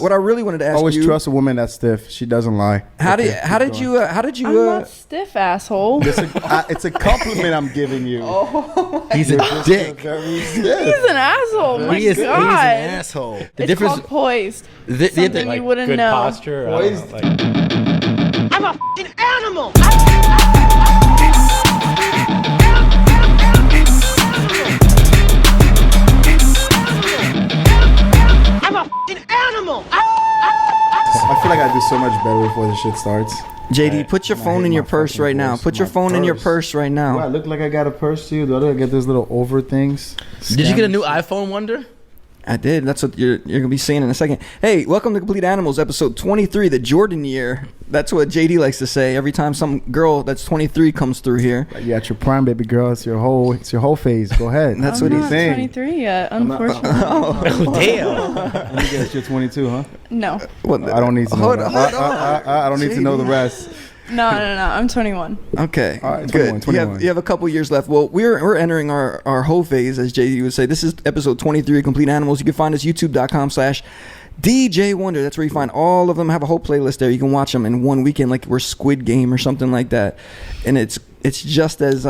What I really wanted to ask Always you. trust a woman that's stiff. She doesn't lie. How did you? I'm not stiff, asshole. It's a compliment I'm giving you. He's a dick. Very He's stiff. an asshole. My He's an God. asshole. The It's difference. called poised. The You wouldn't good know. posture. I don't know, like, I'm a f***ing animal. I'm a f***ing animal. I feel like I do so much better before the shit starts. JD, put your phone in your purse right now. voice. Put your My phone in your purse. purse right Do I now. look like I got a purse to you? Do I get those little over things? Did you get a new iPhone, Wonder? I did. That's what you're gonna be seeing in a second. Hey, welcome to Complete Animals, episode 23, the Jordan year. That's what JD likes to say every time some girl that's 23 comes through here. Yeah, at your prime, baby girl. It's your whole phase. Go ahead. That's I'm what he's not saying. 23 yet, unfortunately. Oh, damn. Let me guess, you're 22, huh? No. What, I don't need to know hold that. on. I don't need to know the rest. No. I'm 21. Okay, All right, 21, good. 21. You have a couple years left. Well, we're entering our whole phase, as JD would say. This is episode 23 of Complete Animals. You can find us youtube.com/DJ Wonder. That's where you find all of them. I have a whole playlist there. You can watch them in one weekend, like we're Squid Game or something like that. And it's just as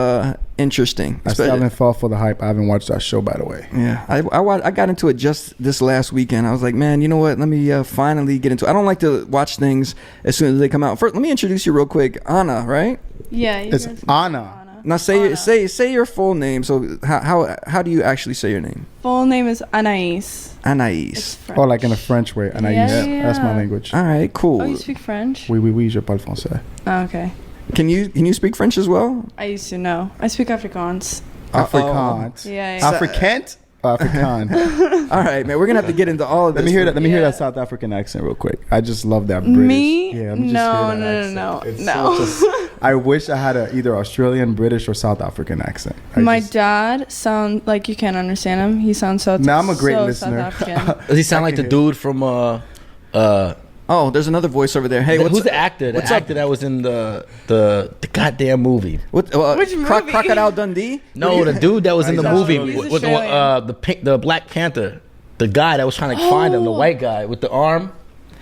interesting. I still haven't fall for the hype. I haven't watched that show, by the way. Yeah, I got into it just this last weekend. I was like, man, you know what? Let me finally get into it. I don't like to watch things as soon as they come out. First, let me introduce you real quick. Anna, right? Yeah. It's Anna. Now say your full name. So how do you actually say your name? Full name is Anaiis. Anaiis. It's French. Oh, like in a French way. Anaiis. Yeah. That's my language. All right, cool. Oh, you speak French? Oui, je parle français. Oh, okay. Can you speak French as well? I used to know. I speak Afrikaans. Afrikaans. Yeah. African? Afrikaan. All right, man. We're gonna have to get into all of this. Let me hear that. Let me hear Yeah. that South African accent real quick. I just love that British. Me? Yeah. Let me just No, hear that no. accent. It's No. such a- I wish I had either Australian, British, or South African accent. My dad sound like you can't understand him. He sounds so. Nah, I'm a great so listener. South African. Does he sound like the dude from Oh, there's another voice over there. Hey, who's the actor? The actor that was in the goddamn movie. Which movie? Crocodile Dundee? No, the dude that was in the movie Australian. with the Black Panther. The guy that was trying to find him, the white guy with the arm.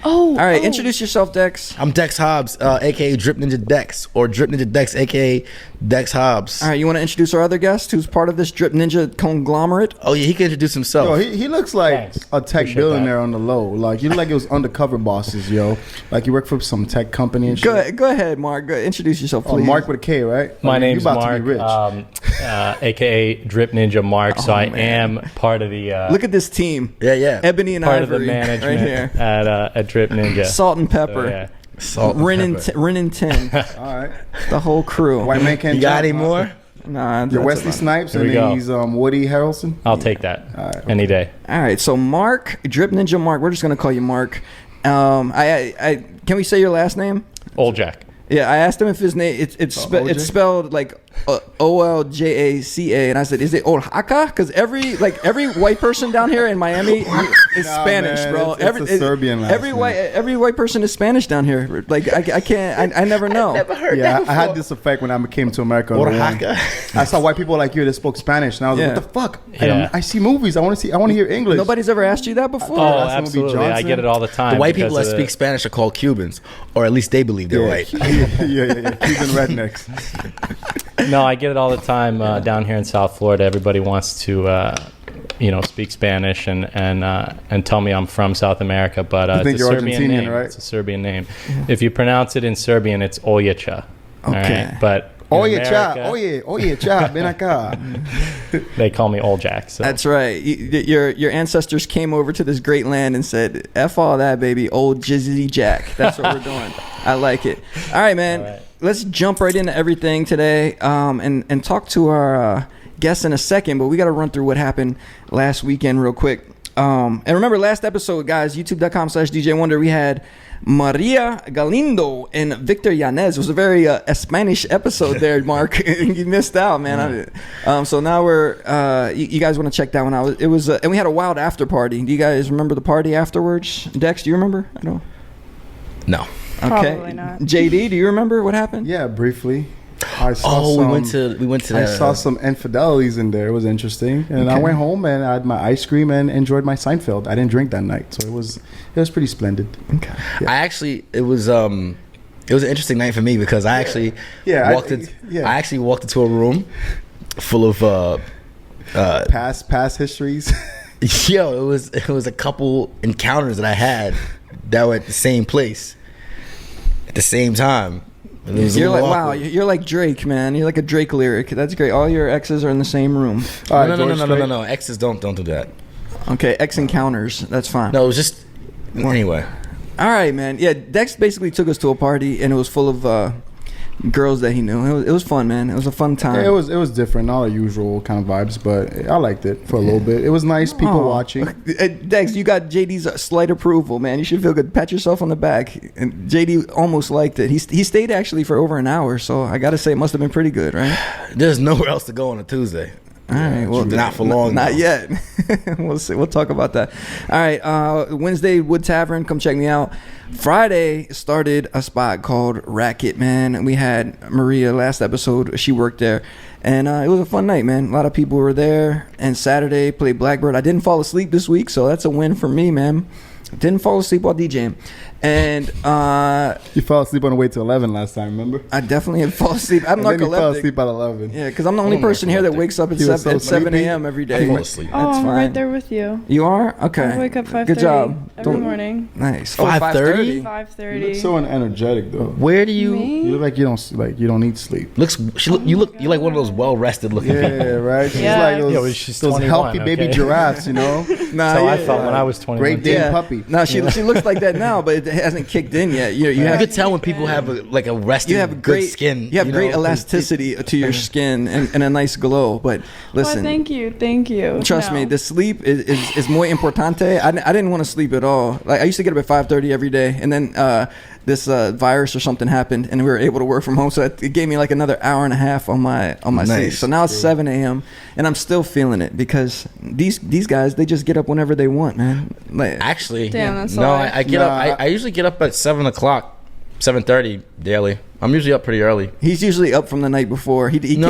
Oh. All right, oh. introduce yourself, Dex. I'm Dex Hobbs, aka Drip Ninja Dex, or Drip Ninja Dex, aka Dex Hobbs. All right, you want to introduce our other guest who's part of this Drip Ninja conglomerate? Oh yeah, he can introduce himself. Yo, he looks like Thanks. a tech Appreciate billionaire on the low. Like you look like it was undercover bosses, yo. Like you work for some tech company and shit. Go ahead, Mark. Introduce yourself, Oh, please. Mark with a K, right? My Oh, name's you about Mark, to be rich. aka Drip Ninja Mark. So Oh, I man. am part of the Look at this team. Yeah. Ebony and part of Ivory the management right here. at Drip Ninja. Salt and So, pepper. yeah. Salt and Rin and pepper. Rin and Tin. All right. The whole crew. White man can't You got jump, any huh? more? Nah, You're that's Wesley about- Snipes Here and we then go. he's Woody Harrelson. I'll take that All right. any day. All right, so Mark, Drip Ninja Mark. We're just gonna call you Mark. I can we say your last name? Oljac. Yeah, I asked him if his name it's OJ? spelled like Oljaca, and I said, is it Oljaca? Because every white person down here in Miami is Nah, Spanish, man, bro. it's a Serbian last name. Every white person is Spanish down here. Like I can't. I never know. Yeah, I had this effect when I came to America. on the Oaxaca. one. I saw white people like you that spoke Spanish, and I was Yeah. like, "What the fuck? Yeah. I see movies. I want to hear English." Nobody's ever asked you that before. Oh, that's gonna be absolutely. I Johnson. get it all the time. The white people because that of speak Spanish are called Cubans, or at least they believe they're yeah, white. yeah. Cuban rednecks. No, I get it all the time down here in South Florida. Everybody wants to, speak Spanish and tell me I'm from South America, but You think it's a you're Serbian Argentinian, name. right? It's a Serbian name. If you pronounce it in Serbian, it's Oljaca. All Okay. right? But in Oye, cha, America, oye, cha, ven acá. they call me Oljac. So. That's right. Your ancestors came over to this great land and said, "F all that, baby, old Jizzy Jack." That's what we're doing. I like it. All right, man. All right. Let's jump right into everything today, and talk to our guests in a second. But we got to run through what happened last weekend real quick. And remember, last episode, guys, youtube.com/DJ Wonder, we had Maria Galindo and Victor Yanez. It was a very Spanish episode there, Mark. You missed out, man. So now we're you guys want to check that one out. It was and we had a wild after party. Do you guys remember the party afterwards? Dex, do you remember? I don't. No. Okay. Probably not. JD, do you remember what happened? Yeah, briefly. I saw we went to I that. saw some infidelities in there. It was interesting, and I went home and I had my ice cream and enjoyed my Seinfeld. I didn't drink that night, so it was pretty splendid. Okay. Yeah. I actually it was an interesting night for me because I actually walked into a room full of past histories. Yo, it was a couple encounters that I had that were at the same place at the same time. You're like, wow, you're like Drake, man. You're like a Drake lyric. That's great. All your exes are in the same room. No. Exes don't do that. Okay, ex encounters. That's fine. No, it was just anyway. All right, man. Yeah, Dex basically took us to a party, and it was full of girls that he knew. It was fun, man. It was a fun time. Yeah, it was different, not the usual kind of vibes, but I liked it for a little bit. It was nice, people watching. Dex, you got JD's slight approval, man. You should feel good. Pat yourself on the back. And JD almost liked it. He stayed actually for over an hour, so I got to say it must have been pretty good, right? There's nowhere else to go on a Tuesday. All right, well, not for long. Not yet. We'll see. We'll talk about that. All right, Wednesday, Wood Tavern. Come check me out. Friday started a spot called Racket, man. We had Maria last episode. She worked there, and it was a fun night, man. A lot of people were there. And Saturday played Blackbird. I didn't fall asleep this week, so that's a win for me, man. Didn't fall asleep while DJing. And you fell asleep on the way to 11 last time, remember? I definitely had fall asleep. I'm and then you fell narcoleptic. asleep at 11. Yeah, because I'm the only person here that wakes up at 7 a.m. every day. I fall asleep. Oh, That's I'm fine. right there with you. You are? Okay. I wake up 5:30 Good job. every morning. Nice. 5:30? You look 5:30. so energetic though. Where do you Me? You look like you don't need sleep. you're like one of those well rested looking Yeah, people. right. She's Yeah. like those, Yeah, well, she's those 21, healthy baby okay? giraffes, you know. Nah, So yeah, I felt when I was 21. Great Dane puppy. No, she looks like that now, but it hasn't kicked in yet. You You have could tell when people have a rested, you have good great skin. You have great know? elasticity to your skin and a nice glow. But listen, Thank you. trust me, the sleep is muy importante. I didn't want to sleep at all. Like I used to get up at 5:30 every day, and then this virus or something happened, and we were able to work from home. So it gave me like another hour and a half on my sleep. So now it's 7 a.m. and I'm still feeling it because these guys, they just get up whenever they want, man. Like, Actually, Damn, that's no, life. I get up. I usually get up at 7:00, 7:30 daily. I'm usually up pretty early. he's usually up from the night before. He can't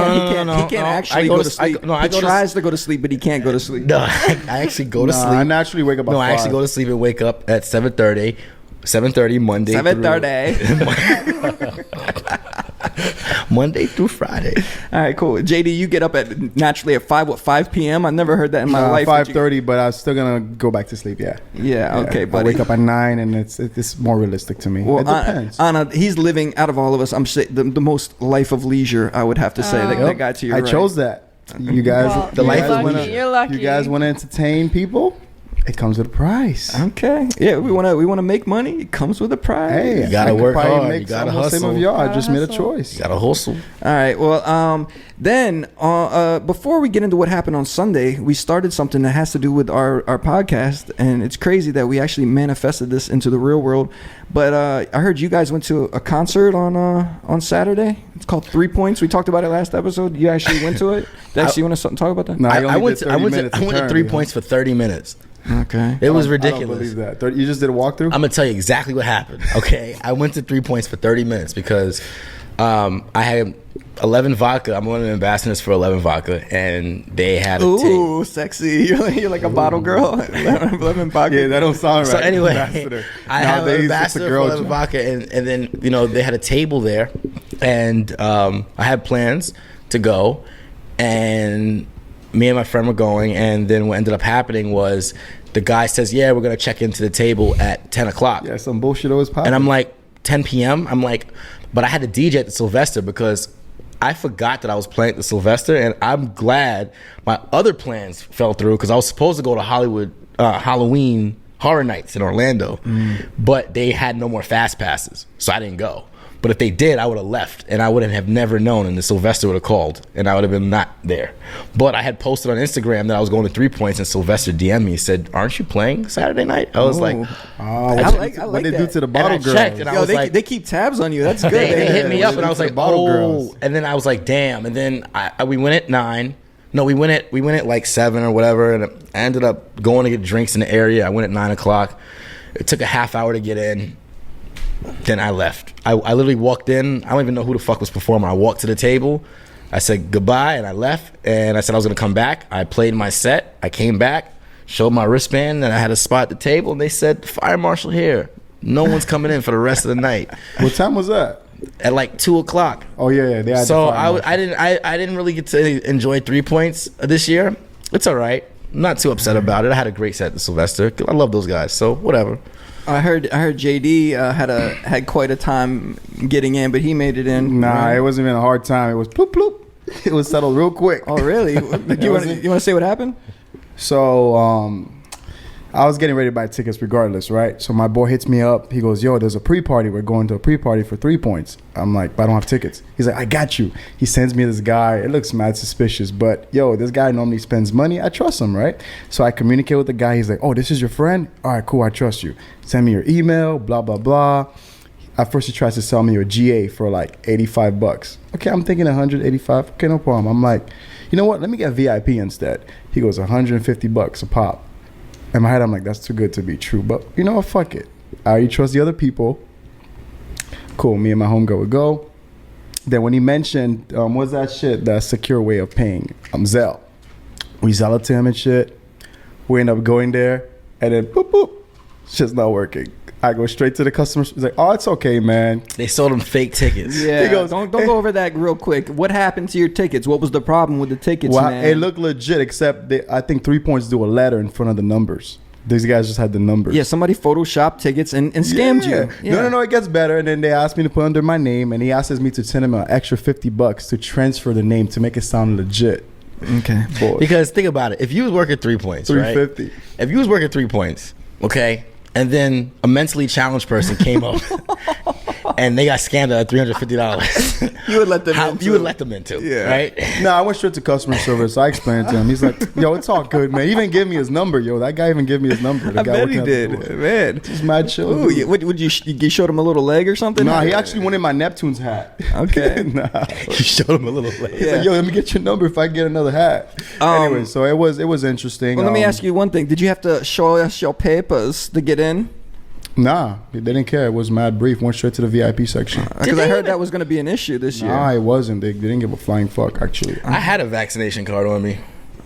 actually I go go to to- sleep. He tries to go to sleep, but he can't go to sleep. No, I actually go to Nah, sleep. I naturally wake up at 5. I actually go to sleep and wake up at 7:30. 7:30 Monday. 7:30. Monday through Friday. All right, cool. JD, you get up naturally at 5 p.m. I've never heard that in my life. 5:30, but I'm still gonna go back to sleep. Yeah. Yeah, okay, I buddy. wake up at 9, and it's more realistic to me. Well, it depends. Anna, he's living out of all of us. I'm the most life of leisure. I would have to say that guy to your I right. chose that. You guys, Well, The life of wanna, leisure. You're lucky. You guys want to entertain people? It comes with a price. Okay. Yeah, we wanna make money. It comes with a price. Hey, You gotta I could work probably hard. make You gotta almost the same hustle. of y'all. I Gotta just made a hustle. choice. You gotta hustle. All right. Well, then before we get into what happened on Sunday, we started something that has to do with our podcast, and it's crazy that we actually manifested this into the real world. But I heard you guys went to a concert on Saturday. It's called 3 Points. We talked about it last episode. You actually went to it. Dex, you want to talk about that? No, I only went did to 30 minutes I went to turn, 3 yo. points for 30 minutes. Okay. It was I don't ridiculous. believe that. You just did a walkthrough? I'm gonna tell you exactly what happened. Okay, I went to 3 points for 30 minutes because I had 11 vodka. I'm one of the ambassadors for 11 vodka, and they had a Ooh, sexy. You're like a bottle girl. Lemon vodka. Yeah, that don't sound right. So anyway, Ambassador. I have an Nowadays, it's a ambassador girl for 11 job. vodka, and then they had a table there, and I had plans to go, and me and my friend were going, and then what ended up happening was the guy says, "Yeah, we're gonna check into the table at 10 o'clock." Yeah, some bullshit always popping. And I'm like, 10 p.m.? I'm like, but I had to DJ at the Sylvester because I forgot that I was playing at the Sylvester, and I'm glad my other plans fell through because I was supposed to go to Hollywood Halloween Horror Nights in Orlando, but they had no more fast passes, so I didn't go. But if they did, I would have left, and I wouldn't have never known, and the Sylvester would have called, and I would have been not there. But I had posted on Instagram that I was going to 3 points, and Sylvester DM'd me and said, "Aren't you playing Saturday night?" I was like, I like what they do that. to the bottle I girls. checked, and I Yo, was like, they keep tabs on you. That's good. they hit me Yeah, up, and I was the like, bottle "Oh!" girls. And then I was like, "Damn!" And then we went at 9. No, we went at like 7 or whatever, and I ended up going to get drinks in the area. I went at 9 o'clock. It took a half hour to get in. then I left. I literally walked in. I don't even know who the fuck was performing. I walked to the table. I said goodbye, and I left. And I said I was going to come back. I played my set. I came back, showed my wristband, and I had a spot at the table. And they said, fire marshal here. No one's coming in for the rest of the night. What time was that? At like 2 o'clock. Oh yeah. They had So the fire I didn't really get to enjoy 3 points this year. It's all right. I'm not too upset about it. I had a great set to Sylvester. I love those guys. So whatever. I heard JD had quite a time getting in, but he made it in. Nah, right? it wasn't even a hard time. It was ploop ploop. It was settled real quick. Oh really? you want to say what happened? So I was getting ready to buy tickets regardless, right? So my boy hits me up. He goes, yo, there's a pre-party. We're going to a pre-party for 3 points. I'm like, but I don't have tickets. He's like, I got you. He sends me this guy. It looks mad suspicious, but yo, this guy normally spends money. I trust him, right? So I communicate with the guy. He's like, oh, this is your friend? All right, cool. I trust you. Send me your email, blah, blah, blah. At first he tries to sell me a GA for like $85. Okay, I'm thinking 185. Okay, no problem. I'm like, you know what? Let me get VIP instead. He goes, $150 a pop. In my head, I'm like, that's too good to be true. But you know what? Fuck it. I already trust the other people. Cool. Me and my homegirl would go. Then when he mentioned, what's that shit? The secure way of paying. Zelle. We Zelle it to him and shit. We end up going there. And then, boop, boop. It's just not working. I go straight to the customer. He's like, oh, it's okay, man. They sold him fake tickets. Yeah. He goes, don't go over that real quick. What happened to your tickets? What was the problem with the tickets, well, man? it looked legit, except I think 3 points do a letter in front of the numbers. These guys just had the numbers. Yeah, somebody photoshopped tickets and scammed you. Yeah. No, it gets better. And then they asked me to put under my name, and he asks me to send him an extra $50 to transfer the name to make it sound legit. Okay. Boy. Because think about it. If you was working 3 points, right? $350. If you was working 3 points, okay, and then a mentally challenged person came up and they got scammed at $350, You would let them in, you would let them in too, right? No, I went straight to customer service. I explained to him. He's like, yo, it's all good, man. He even gave me his number, yo. That guy even gave me his number. The I guy bet he working at the did, door. man. He's mad chill. Ooh, dude. would you showed him a little leg or something? Nah, he actually wanted my Neptune's hat. Okay. Nah. You showed him a little later. He's like, yo, let me get your number if I get another hat. Anyway, so it was interesting. Well, let me ask you one thing. Did you have to show us your papers to get in? Nah, they didn't care. It was mad brief. Went straight to the VIP section. Because I heard that was going to be an issue this year. Nah, it wasn't. They didn't give a flying fuck, actually. I had a vaccination card on me.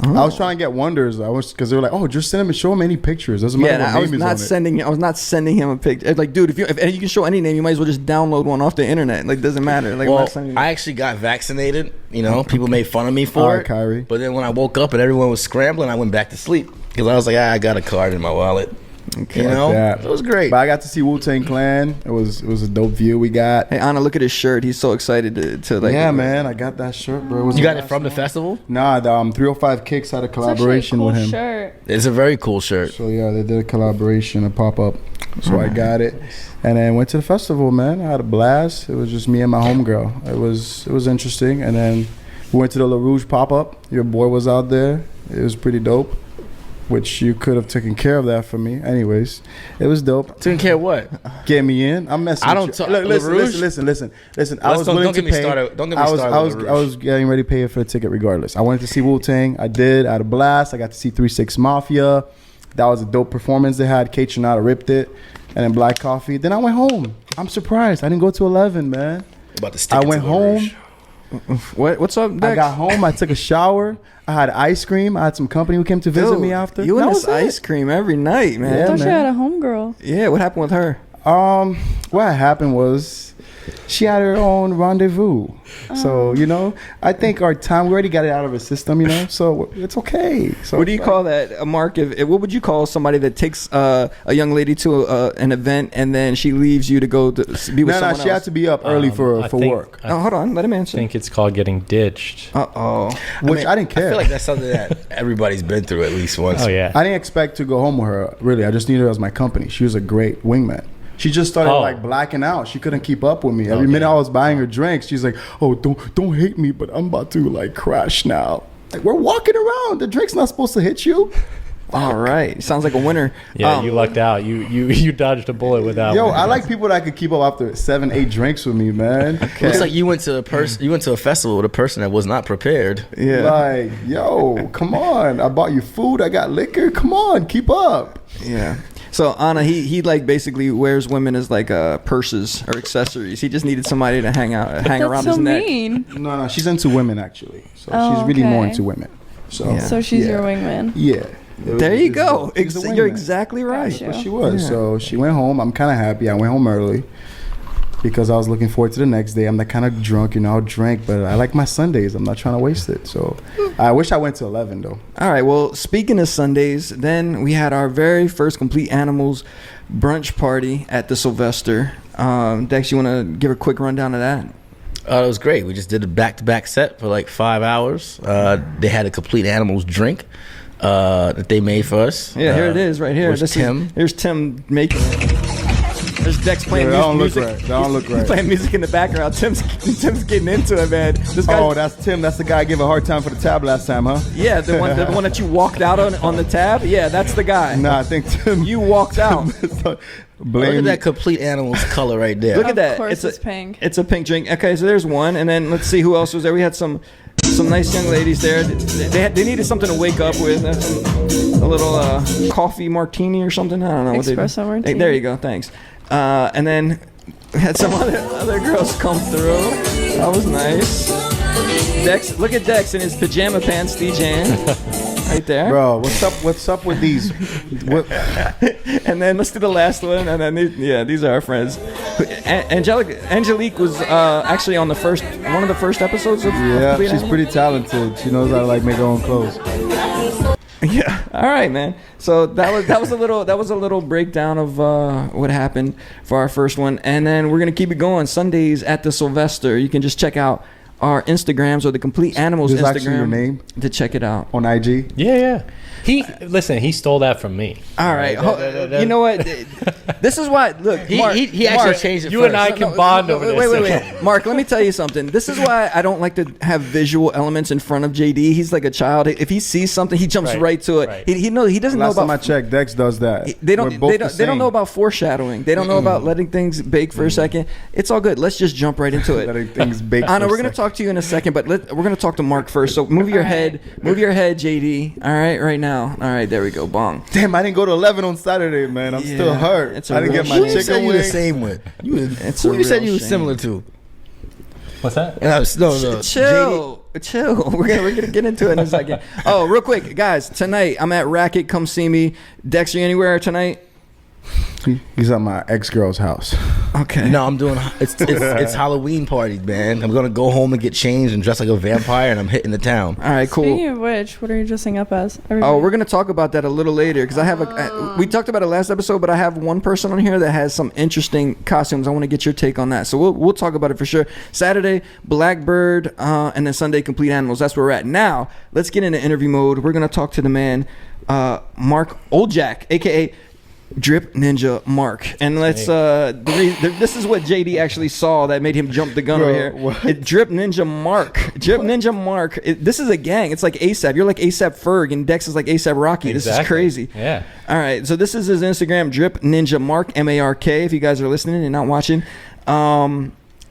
I was trying to get wonders. Because they were like, oh, just send him and show him any pictures. Doesn't matter Yeah, what I was name is not on sending. I was not sending him a picture. It's like, dude, if you can show any name, you might as well just download one off the internet. Like, doesn't matter. Like, I'm Well, not sending- I actually got vaccinated. You know, people made fun of me for All right, it. Kyrie. But then when I woke up and everyone was scrambling, I went back to sleep because I was like, I got a card in my wallet. You know, that. it was great. But I got to see Wu-Tang Clan. It was a dope view we got. Hey, Anna, look at his shirt. He's so excited to like. Yeah, man, I got that shirt, bro. You got it from the festival? Nah, the 305 Kicks had a It's actually a collaboration cool with him. shirt. It's a very cool shirt. So yeah, they did a collaboration, a pop-up. So I got it, and then went to the festival, man. I had a blast. It was just me and my homegirl. It was interesting, and then we went to the La Rouge pop-up. Your boy was out there. It was pretty dope. Which you could have taken care of that for me. Anyways, it was dope. Taking care of what? Get me in. I'm messing. I with don't you. talk- Look, La Rouge? listen. I was Don't willing get to me pay. started. Don't get me I was, started I with was, La I was getting ready to pay for a ticket regardless. I wanted to see Wu-Tang. I did. I had a blast. I got to see 3-6 Mafia. That was a dope performance they had. Kate Trinata ripped it. And then Black Coffee. Then I went home. I'm surprised. I didn't go to 11, man. About to stick I it to went La home. Rouge. What's up, Dex? I got home. I took a shower. I had ice cream. I had some company who came to visit Dude, me after. You and That this was it. ice cream every night, I man. thought you man. had a homegirl. Yeah, what happened with her? What happened was she had her own rendezvous. So, you know, I think our time, we already got it out of her system, you know, so it's okay. So What do you call that? A mark? What would you call somebody that takes a young lady to an event and then she leaves you to go to be with No, someone she had else? to be up early I for think- work, Oh, hold on, let him I answer. think it's called getting ditched. Uh-oh. which I didn't care. I feel like that's something that everybody's been through at least once. Oh yeah. I didn't expect to go home with her, really. I just needed her as my company. She was a great wingman. She just started like blacking out. She couldn't keep up with me. Every minute I was buying her drinks, she's like, "Oh, don't hate me, but I'm about to like crash now." Like, we're walking around. The drink's not supposed to hit you. All right. Sounds like a winner. Yeah, you lucked out. You dodged a bullet with that Yo, one. I like people that could keep up after 7-8 drinks with me, man. Looks like you went to a festival with a person that was not prepared. Yeah. Like, yo, come on. I bought you food. I got liquor. Come on, keep up. Yeah. So Anna, he like basically wears women as like purses or accessories. He just needed somebody to hang around That's his so neck. mean. No, she's into women actually. So Oh, she's really more okay. into women. So Yeah. So she's yeah. your wingman. Yeah. There you go. She's a You're wingman. exactly right. Gotcha. But she was. Yeah. So she went home. I'm kind of happy. I went home early because I was looking forward to the next day. I'm that kind of drunk, I'll drink, but I like my Sundays. I'm not trying to waste it. So I wish I went to 11 though. All right. Well, speaking of Sundays, then we had our very first Complete Animals brunch party at the Sylvester. Dex, you want to give a quick rundown of that? It was great. We just did a back-to-back set for like 5 hours. They had a Complete Animals drink that they made for us. Yeah, here it is, right here. Where's Tim? Here's Tim making it. There's Dex playing That don't music. look right. That don't look He's right. playing music in the background. Tim's getting into it, man. This guy. Oh, that's Tim. That's the guy I gave a hard time for the tab last time, huh? Yeah, the one that you walked out on the tab. Yeah, that's the guy. Nah, I think Tim. You walked out. Look at that Complete Animals color right there. Look at Of that. course it's pink. It's a pink drink. Okay, so there's one, and then let's see who else was there. We had some nice young ladies there. They needed something to wake up with. A little coffee martini or something. I don't know. Espresso martini. There you go. Thanks. And then we had some other girls come through. That was nice. Dex, look at Dex in his pajama pants, DJing. Right there. Bro, what's up with these? And then let's do the last one. And then these are our friends. Angelique was actually on one of the first episodes of Yeah, Complete she's Animals. pretty talented. She knows how to like make her own clothes. Yeah. All right, man. So that was a little breakdown of what happened for our first one, and then we're gonna keep it going. Sundays at the Sylvester. You can just check out our Instagrams or the Complete Animals This is Instagram actually your name to check it out. on IG. Yeah. He stole that from me. All right. You know what? This is why. Look, Mark, He actually changed it You first. and I can bond over this. Wait. Mark, let me tell you something. This is why I don't like to have visual elements in front of JD. He's like a child. If he sees something, he jumps right to it. Right. He doesn't know Last time I about. checked, Dex does that. They We're don't. both They the don't. They don't same. know about foreshadowing. They don't know about letting things bake for a second. It's all good. Let's just jump right into it. Letting things bake Anna, for a we're gonna second. talk to you in a second, but we're gonna talk to Mark first. So move your head, JD. All right, right now. All right, there we go. Bong. Damn, I didn't go to 11 on Saturday, man. I'm still Yeah, hurt. it's a I didn't real get my shame. Who you said chicken you the wings. same with? It's Who a you said real you were shame. similar to? What's that? No. Chill. We're gonna get into it in a second. Oh, real quick, guys. Tonight I'm at Racket. Come see me. Dex, you anywhere tonight? He's at my ex-girl's house. Okay. No, I'm doing. It's Halloween party, man. I'm gonna go home and get changed and dress like a vampire, and I'm hitting the town. All right. Cool. Speaking of which, what are you dressing up as? Oh, we're gonna talk about that a little later because I have we talked about it last episode, but I have one person on here that has some interesting costumes. I want to get your take on that, so we'll talk about it for sure. Saturday, Blackbird, and then Sunday, Complete Animals. That's where we're at now. Let's get into interview mode. We're gonna talk to the man, Mark Oljaca, aka Drip Ninja Mark, and let's this is what JD actually saw that made him jump the gun Bro, right here. what? Drip Ninja Mark. This is a gang. It's like ASAP. You're like ASAP Ferg, and Dex is like ASAP Rocky. This is Exactly. crazy. Yeah. All right, so this is his Instagram, Drip Ninja Mark, MARK. If you guys are listening and not watching,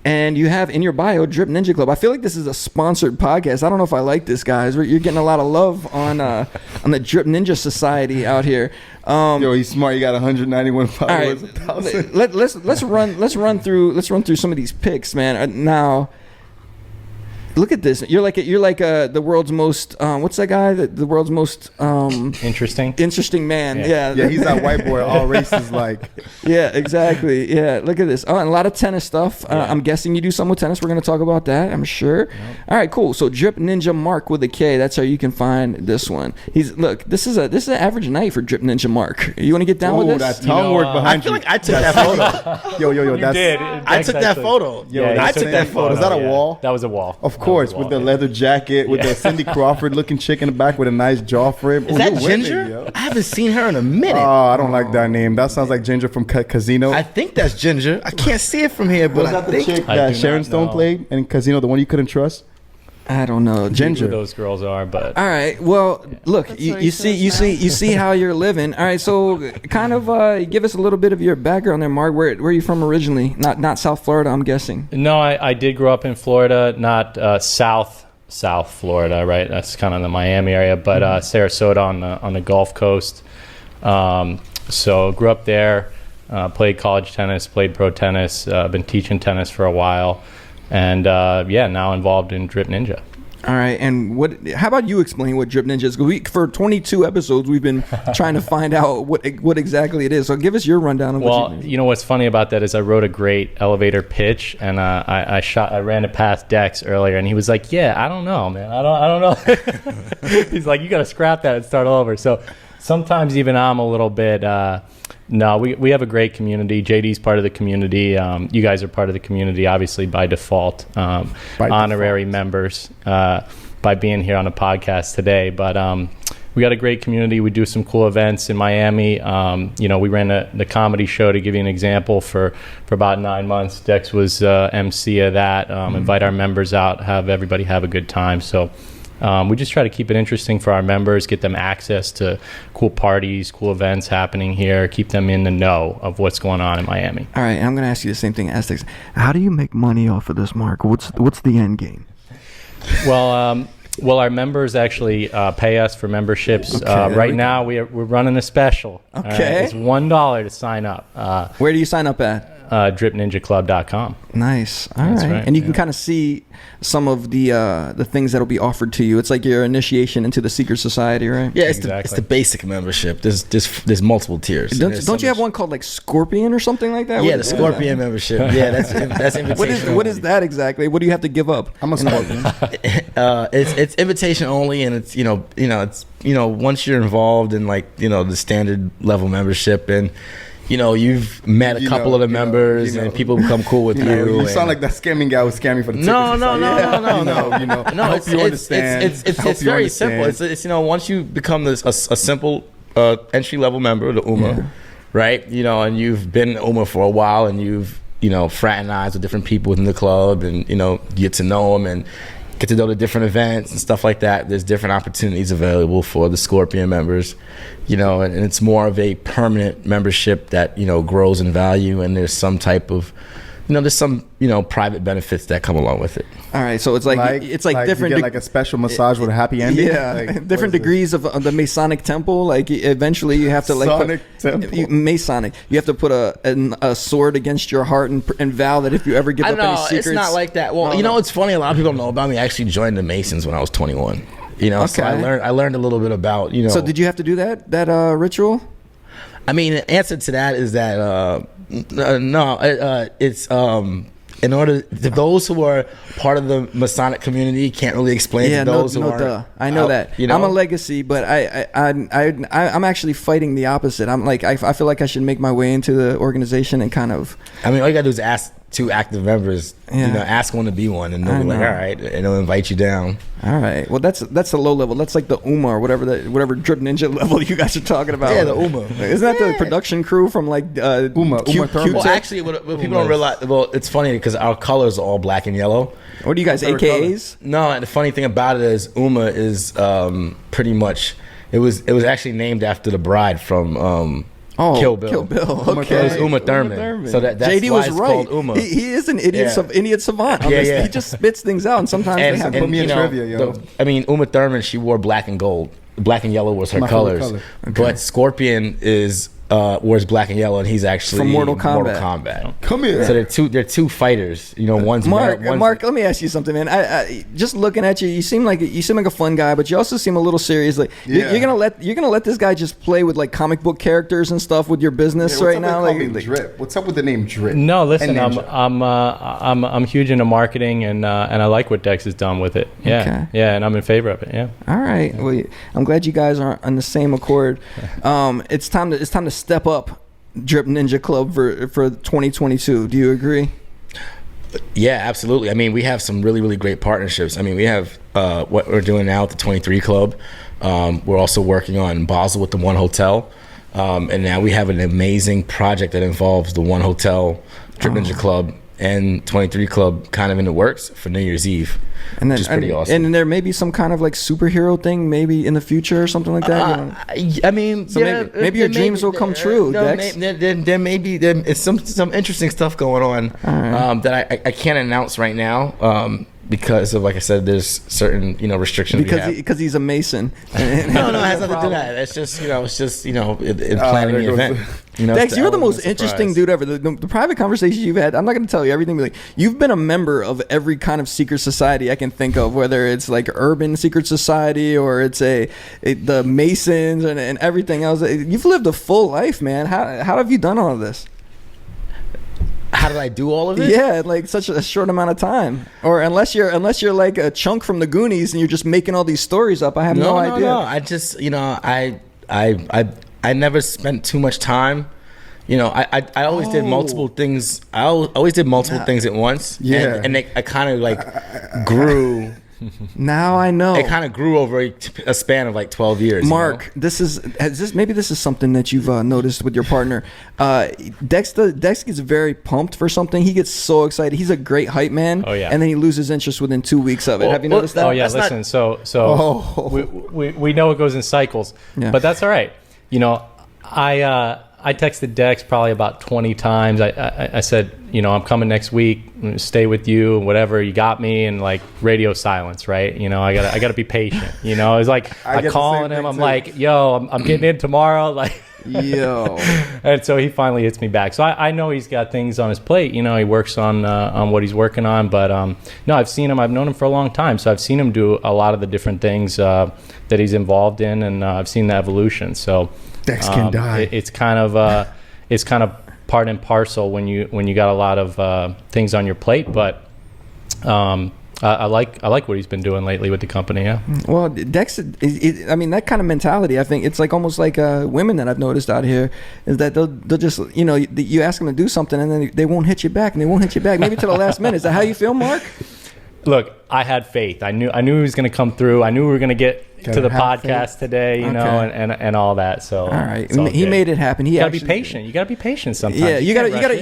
and you have in your bio Drip Ninja Club. I feel like this is a sponsored podcast. I don't know if I like this, guys. You're getting a lot of love on the Drip Ninja Society out here. Yo, he's smart. He got 191 All right, followers. 1,000. let's run through some of these pics, man. Now, look at this. You're like the world's most what's that guy? The world's most Interesting. man. Yeah. Yeah, he's that white boy. All races like. Yeah, exactly. Yeah, look at this. Oh, and a lot of tennis stuff. I'm guessing you do some with tennis. We're going to talk about that, I'm sure. All right, cool. So Drip Ninja Mark with a K. That's how you can find this one. This is an average night for Drip Ninja Mark. You want to get down with Oh, this? that tongue work I behind feel you. like I took that photo. Yo, that's. I took that photo. Yeah, I you took that photo. Was that a wall? That was a wall. Of course, with the leather jacket, with the Cindy Crawford looking chick in the back with a nice jaw frame. Is that Ginger? I haven't seen her in a minute. Oh, I don't like that name. That sounds like Ginger from Casino. I think that's Ginger. I can't see it from here, but Was I that the think chick I that do Sharon not Stone know. played in Casino, the one you couldn't trust? I don't know. Ginger. Who those girls are, but All right. Well, look, That's you racist, see how you're living. All right. So, kind of give us a little bit of your background there, Mark. Where are you from originally? Not South Florida, I'm guessing. no, I did grow up in Florida, not South Florida, right? That's kind of the Miami area, but Sarasota on the Gulf Coast. So grew up there, played college tennis, played pro tennis, been teaching tennis for a while, and now involved in Drip Ninja. All right, and how about you explain what Drip Ninja is? 'Cause for 22 episodes, we've been trying to find out what exactly it is. So give us your rundown of what Well, you know what's funny about that is I wrote a great elevator pitch, and I ran it past Dex earlier, and he was like, "Yeah, I don't know, man. I don't know." He's like, "You got to scrap that and start all over." So sometimes even I'm a little bit. No, we have a great community. JD's part of the community. You guys are part of the community, obviously, by default. Honorary members by being here on the podcast today. But we got a great community. We do some cool events in Miami. We ran the comedy show, to give you an example, for about 9 months. Dex was MC of that. Invite our members out, have everybody have a good time. So we just try to keep it interesting for our members, get them access to cool parties, cool events happening here, keep them in the know of what's going on in Miami. All right, and I'm going to ask you the same thing as Aztecs. How do you make money off of this, Mark? What's the end game? Well, our members actually pay us for memberships. Okay, right now, we're running a special. Okay. All right? It's $1 to sign up. Where do you sign up at? DripNinjaClub.com. Nice. All That's right. right, And you can kind of see some of the things that'll be offered to you. It's like your initiation into the secret society, right? Yeah, it's Exactly. the basic membership. There's multiple tiers. Don't you have one called like Scorpion or something like that? Yeah, What- the Scorpion membership. Yeah, that's invitation. What is that exactly? What do you have to give up? I'm a Scorpion. It's invitation only, and it's once you're involved in the standard level membership, and you've met a couple of the members, and people become cool with you. You sound like that scamming guy who scammed me for the tickets. No. No, No, it's very simple. It's once you become a simple entry level member of the UMA, right? And you've been in UMA for a while, and you've fraternized with different people within the club, and get to know them and get to know the different events and stuff like that. There's different opportunities available for the Scorpion members, and it's more of a permanent membership that grows in value, and there's some type of there's some private benefits that come along with it. All right, so it's like different. You get like a special massage with a happy ending. Yeah, Like, different degrees of the Masonic temple. Like eventually, you have to Masonic. You have to put a sword against your heart and vow that if you ever give up any secrets. It's not like that. Well, it's funny. A lot of people don't know about me. I actually joined the Masons when I was 21. So I learned a little bit about So did you have to do that ritual? I mean, the answer to that is that it's in order to those who are part of the Masonic community can't really explain to those who aren't. I know that. I'm a legacy, but I'm actually fighting the opposite. I'm like I feel like I should make my way into the organization and kind of. I mean, all you gotta do is ask 2 active members. Ask one to be one, and they'll be like, all right, and they'll invite you down. All right. Well, that's the low level. That's like the UMA or whatever Drip Ninja level you guys are talking about. Yeah, the UMA. Isn't that the production crew from like Uma Thermal? Well, actually, what people don't realize. Well, it's funny because our colors are all black and yellow. What are you guys, AKAs? No, and the funny thing about it is UMA is pretty much. It was actually named after the bride from. Kill Bill. Kill Bill. Okay. It was Uma Thurman. So that's JD why was it's right. called Uma. He is an idiot, idiot savant. Yeah. He just spits things out, and sometimes they have put me in trivia, yo. Uma Thurman, she wore black and gold. Black and yellow was her My colors. favorite color. But Scorpion wears black and yellow, and he's actually from Mortal Kombat. Come here. So they're two fighters. One's Mark, one's, let me ask you something, man. I just looking at you, you seem like a fun guy, but you also seem a little serious. Like you're gonna let this guy just play with like comic book characters and stuff with your business right now. Like Drip. What's up with the name Drip? No, listen, And I'm huge into marketing, and I like what Dex has done with it. Yeah, yeah, and I'm in favor of it. Yeah. All right. Well, I'm glad you guys are on the same accord. It's time to step up Drip Ninja Club for 2022. Do you agree? Yeah, absolutely. I mean, we have some really, really great partnerships. I mean, we have what we're doing now with the 23 Club. We're also working on Basel with the One Hotel. And now we have an amazing project that involves the One Hotel, Drip Ninja Club, and 23 Club kind of in the works for New Year's Eve, which is pretty awesome. And there may be some kind of like superhero thing maybe in the future or something like that. I mean, so maybe your dreams will come true, Dex. There may be some interesting stuff going on that I can't announce right now. because of, like I said, there's certain restrictions because he's a Mason. no, it has nothing to do with that. It's just in planning the event. Dex, you're the most interesting dude ever. The private conversations you've had, I'm not going to tell you everything. But like, you've been a member of every kind of secret society I can think of, whether it's like urban secret society or it's the Masons and everything else. You've lived a full life, man. How have you done all of this? How did I do all of it? Yeah, in like such a short amount of time. Or unless you're like a chunk from the Goonies and you're just making all these stories up. I have no idea. No. I just I never spent too much time. I always did multiple things. I always did multiple things at once. Yeah, and I kind of like grew. Now I know. It kind of grew over a span of like 12 years. Mark, this is something that you've noticed with your partner. Dex gets very pumped for something. He gets so excited. He's a great hype man. Oh yeah. And then he loses interest within 2 weeks of it. Have you noticed that? Oh yeah. Listen. We know it goes in cycles, but that's all right. I texted Dex probably about 20 times. I said, I'm coming next week. I'm gonna stay with you and whatever. You got me, and like radio silence, right? I gotta be patient. It's like I calling him. I'm like, yo, I'm getting in tomorrow. Like, yo. And so he finally hits me back. So I know he's got things on his plate. He works on what he's working on. But no, I've seen him. I've known him for a long time. So I've seen him do a lot of the different things that he's involved in, and I've seen the evolution. So. Dex can die. It's kind of part and parcel when you got a lot of things on your plate, but I like what he's been doing lately with the company. Yeah. Well, Dex, that kind of mentality, I think it's like almost like women that I've noticed out here is that they'll just you ask them to do something and then they won't hit you back maybe to the last minute. Is that how you feel, Mark? Look, I had faith. I knew he was going to come through. I knew we were going to get to the podcast today, and all that. So all right, he made it happen. You gotta be patient. You gotta be patient sometimes. Yeah, you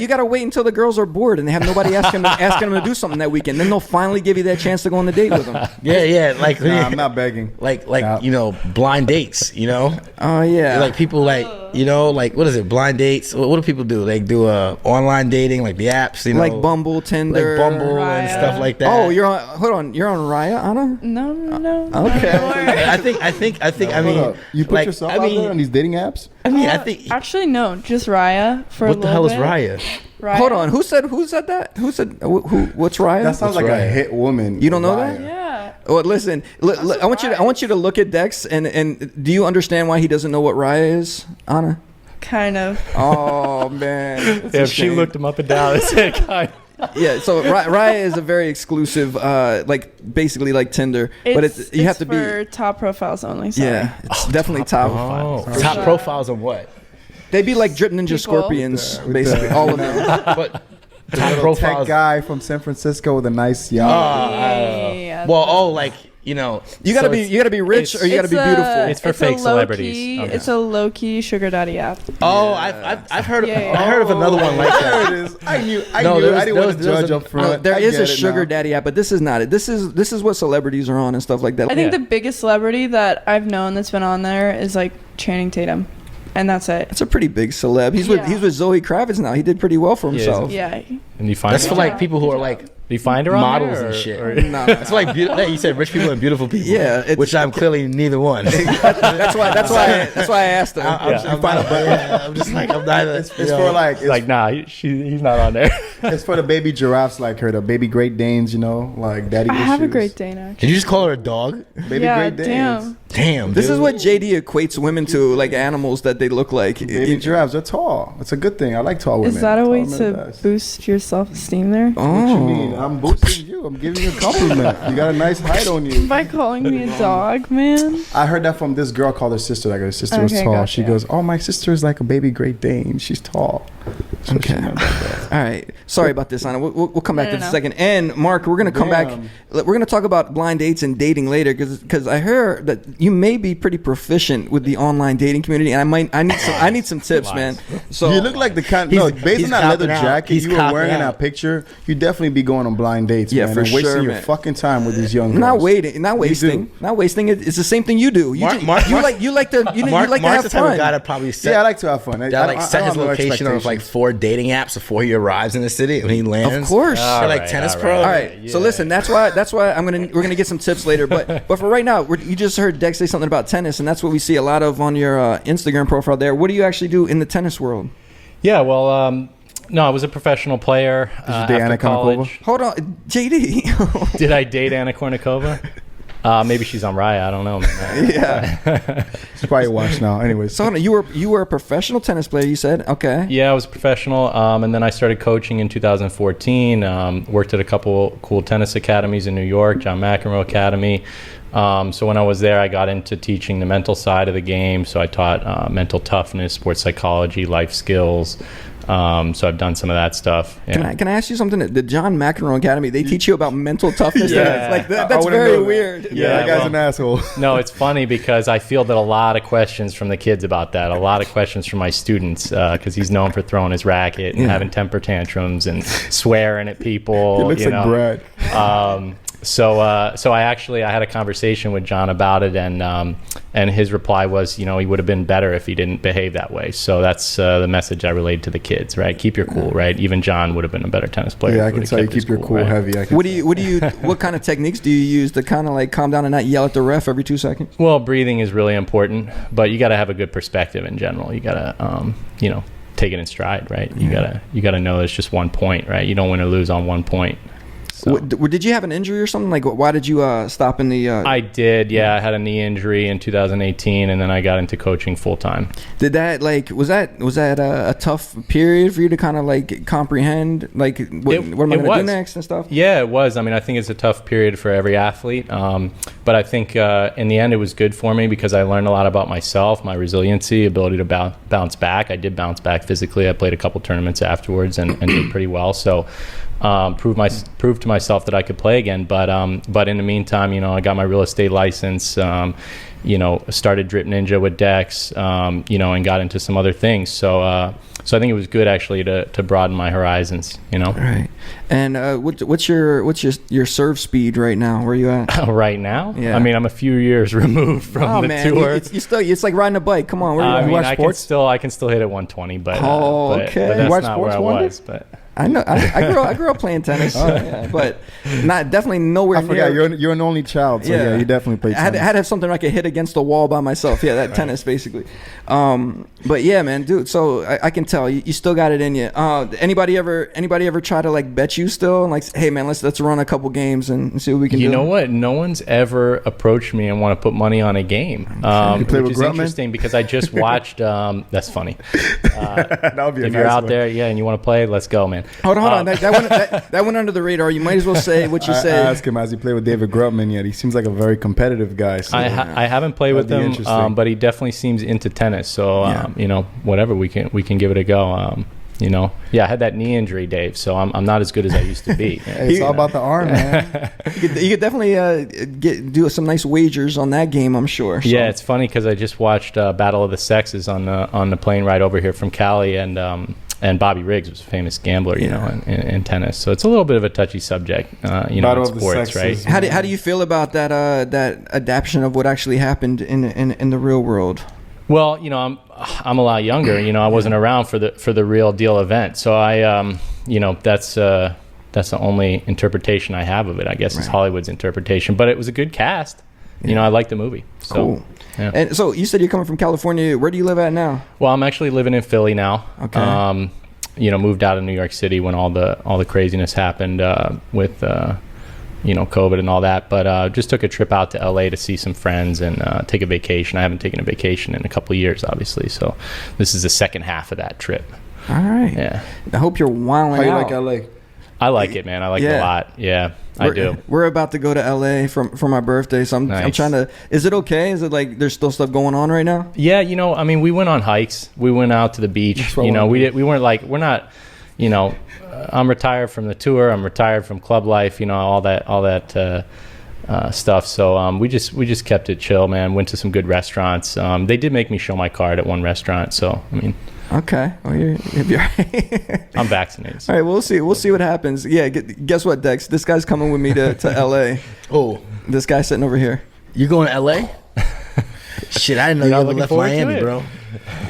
gotta wait until the girls are bored and they have nobody asking them to do something that weekend. Then they'll finally give you that chance to go on the date with them. Yeah. Like I'm not begging. Like blind dates. Oh yeah. Like people like what is it? Blind dates. What do people do? They do online dating, like the apps. Like Bumble, Tinder, and stuff like that. Oh, you're on Raya, Anna? No. Okay. I think. I mean, you put yourself out there on these dating apps. I think. Actually, no, just Raya for a what the hell is bit. Raya? Raya. Hold on. Who said that? Who said what's Raya? That sounds like a hit woman. You don't know Raya. that? Yeah. Well, listen. I want you to look at Dex and do you understand why he doesn't know what Raya is, Anna? Kind of. Oh man. If she looked him up and down and said, kind of. Yeah, so Raya is a very exclusive, basically like Tinder, but you have to be for top profiles only. Sorry. Yeah, it's definitely top. Top profiles of what? They be like Drip Ninja People. Scorpions, basically all of them. But top Tech profiles. guy from San Francisco with a nice yacht. Yeah. You gotta be rich or you gotta be beautiful. It's for fake celebrities. Okay. It's a low-key sugar daddy app. Oh, I've heard of Yeah. I heard of another one like that. There it is. I knew. I didn't want to there was judge up front. There I is get a it sugar now. daddy app, but this is not it. This is what celebrities are on and stuff like that. I think the biggest celebrity that I've known that's been on there is like Channing Tatum, and that's it. It's a pretty big celeb. He's with Zoe Kravitz now. He did pretty well for himself. Yeah. And you find That's for like people who are like Do you find her on models there, and shit. No. It's like you said, rich people and beautiful people. Yeah, which I'm clearly neither one. That's why I asked him. I'm just like I'm neither. It's for like It's like, nah, he's not on there. it's for the baby giraffes like her, the baby Great Danes, like daddy I issues. have a Great Dane actually. Did you just call her a dog? Baby Yeah, Great Danes. damn. Damn. This dude. is what JD equates women to, like animals that they look like. Baby giraffes are tall. It's a good thing. I like tall women. Is that a Tall way men are to best. boost your self-esteem there? What you mean? I'm boosting you. I'm giving you a compliment. You got a nice height on you. By calling me a dog, man. I heard that from this girl called her sister. Like her sister was Okay, tall. gotcha. She goes, "Oh, my sister is like a baby Great Dane. She's tall." So Okay. she meant that. All right. Sorry about this, Anna. We'll come back No, to this in no. a second. And Mark, we're gonna come back. Damn. We're gonna talk about blind dates and dating later because I heard that you may be pretty proficient with the online dating community, and I need some tips, man. So You look like the kind. He's- No, based he's on that leather copping out. jacket He's you were copping wearing in out. that picture, you definitely be going on blind dates. yeah, man. for and wasting sure, your man. fucking time with these young girls. Not wasting. It's the same thing you do. You like to Mark's have the type of fun. guy that probably set, Yeah, I like to have fun. that like set his location on like 4 dating apps before he arrives in the city when he lands. Of course. You're like Alright, tennis alright. pro. All right. So listen, that's why we're gonna get some tips later. But for right now, you just heard Dex say something about tennis, and that's what we see a lot of on your Instagram profile there. What do you actually do in the tennis world? Yeah, well, no, I was a professional player Did you date after Anna college. Kournikova? Hold on, JD. Did I date Anna Kournikova? Maybe she's on Raya. I don't know, man. Yeah. She's probably watched now. Anyways. So hold on, you were a professional tennis player. You said okay. Yeah, I was a professional, and then I started coaching in 2014. Worked at a couple cool tennis academies in New York, John McEnroe Academy. So when I was there, I got into teaching the mental side of the game. So I taught mental toughness, sports psychology, life skills. So I've done some of that stuff. Yeah. Can I ask you something? The John McEnroe Academy, they teach you about mental toughness. Yeah. Like I that's wouldn't very know that. weird. Yeah, that guy's well- an asshole. No, it's funny because I fielded a lot of questions from the kids about that. A lot of questions from my students because he's known for throwing his racket and having temper tantrums and swearing at people. He looks you like know. Brad. So I had a conversation with John about it, and his reply was, he would have been better if he didn't behave that way. So that's the message I relayed to the kids, right? Keep your cool, right? Even John would have been a better tennis player. Yeah, I if he can would've tell you kept his keep your cool right? heavy. What kind of techniques do you use to kind of like calm down and not yell at the ref every 2 seconds? Well, breathing is really important, but you got to have a good perspective in general. You got to, take it in stride, right? You gotta know there's just 1 point, right? You don't win or lose on 1 point. So. Did you have an injury or something? Like, why did you stop in the? I did, yeah. I had a knee injury in 2018, and then I got into coaching full time. Did that was that a tough period for you to kind of like comprehend? Like, what am I going to do next and stuff? Yeah, it was. I mean, I think it's a tough period for every athlete, but I think in the end it was good for me because I learned a lot about myself, my resiliency, ability to bounce back. I did bounce back physically. I played a couple tournaments afterwards and did pretty well. So. Proved to myself that I could play again, but in the meantime, I got my real estate license, started Drip Ninja with Dex, and got into some other things. So I think it was good actually to broaden my horizons. Right. And what's your serve speed right now? Where are you at? Right now? Yeah. I mean, I'm a few years removed from the tour. It's like riding a bike. Come on, where I you mean, watch I sports? can still hit it 120, but okay. but You that's watch not sports, where I Wonder? was. But I know. I grew up playing tennis, but definitely nowhere I forgot near. you're an only child, so yeah, you definitely played I had tennis. to have something I could hit against the wall by myself. Yeah, that tennis basically. But yeah, man, dude. So I can tell you still got it in you. Anybody ever try to like bet you still? And like, hey man, let's run a couple games and see what we can do. You know what? No one's ever approached me and want to put money on a game, You play which with is Grutman? interesting because I just watched. That's funny. That would be a If nice you're out one. there, yeah, and you want to play, let's go, man. Hold on. That went under the radar. You might as well say what you I said. asked him, has he played with David Grutman yet? He seems like a very competitive guy. So. I haven't played with That'd be him, interesting. but he definitely seems into tennis. So whatever, we can give it a go. I had that knee injury, Dave. So I'm not as good as I used to be. Hey, it's all about the arm, man. You could definitely do some nice wagers on that game, I'm sure. So. Yeah, it's funny because I just watched Battle of the Sexes on the plane ride over here from Cali, and Bobby Riggs was a famous gambler, in tennis. So it's a little bit of a touchy subject, Battle in of the sports, Sexes. right? How do you feel about that adaptation of what actually happened in the real world? Well, I'm a lot younger. I wasn't around for the real deal event, so I that's the only interpretation I have of it. I guess is Hollywood's interpretation, but it was a good cast. I like the movie. So, cool. Yeah. And so you said you're coming from California. Where do you live at now? Well, I'm actually living in Philly now. Okay. Moved out of New York City when all the craziness happened with COVID and all that. But just took a trip out to LA to see some friends and take a vacation. I haven't taken a vacation in a couple of years, obviously. So this is the second half of that trip. All right. Yeah. I hope you're wilding How you out. like LA? I like it, man. I like it a lot. Yeah, I do. We're about to go to LA for my birthday, so I'm Nice. trying to. Is it okay? Is it like there's still stuff going on right now? Yeah, I mean, we went on hikes. We went out to the beach. That's what I wanna do. We weren't like, we're not, I'm retired from the tour. I'm retired from club life. All that stuff. So we just kept it chill, man. Went to some good restaurants. They did make me show my card at one restaurant. So I mean, Okay. Well, you'll be all right. I'm vaccinated. All right, we'll see. We'll see what happens. Yeah, guess what, Dex? This guy's coming with me to LA. Oh, This guy sitting over here. you going to LA? Shit, I didn't know you You're not ever looking left forward to Miami, it? bro.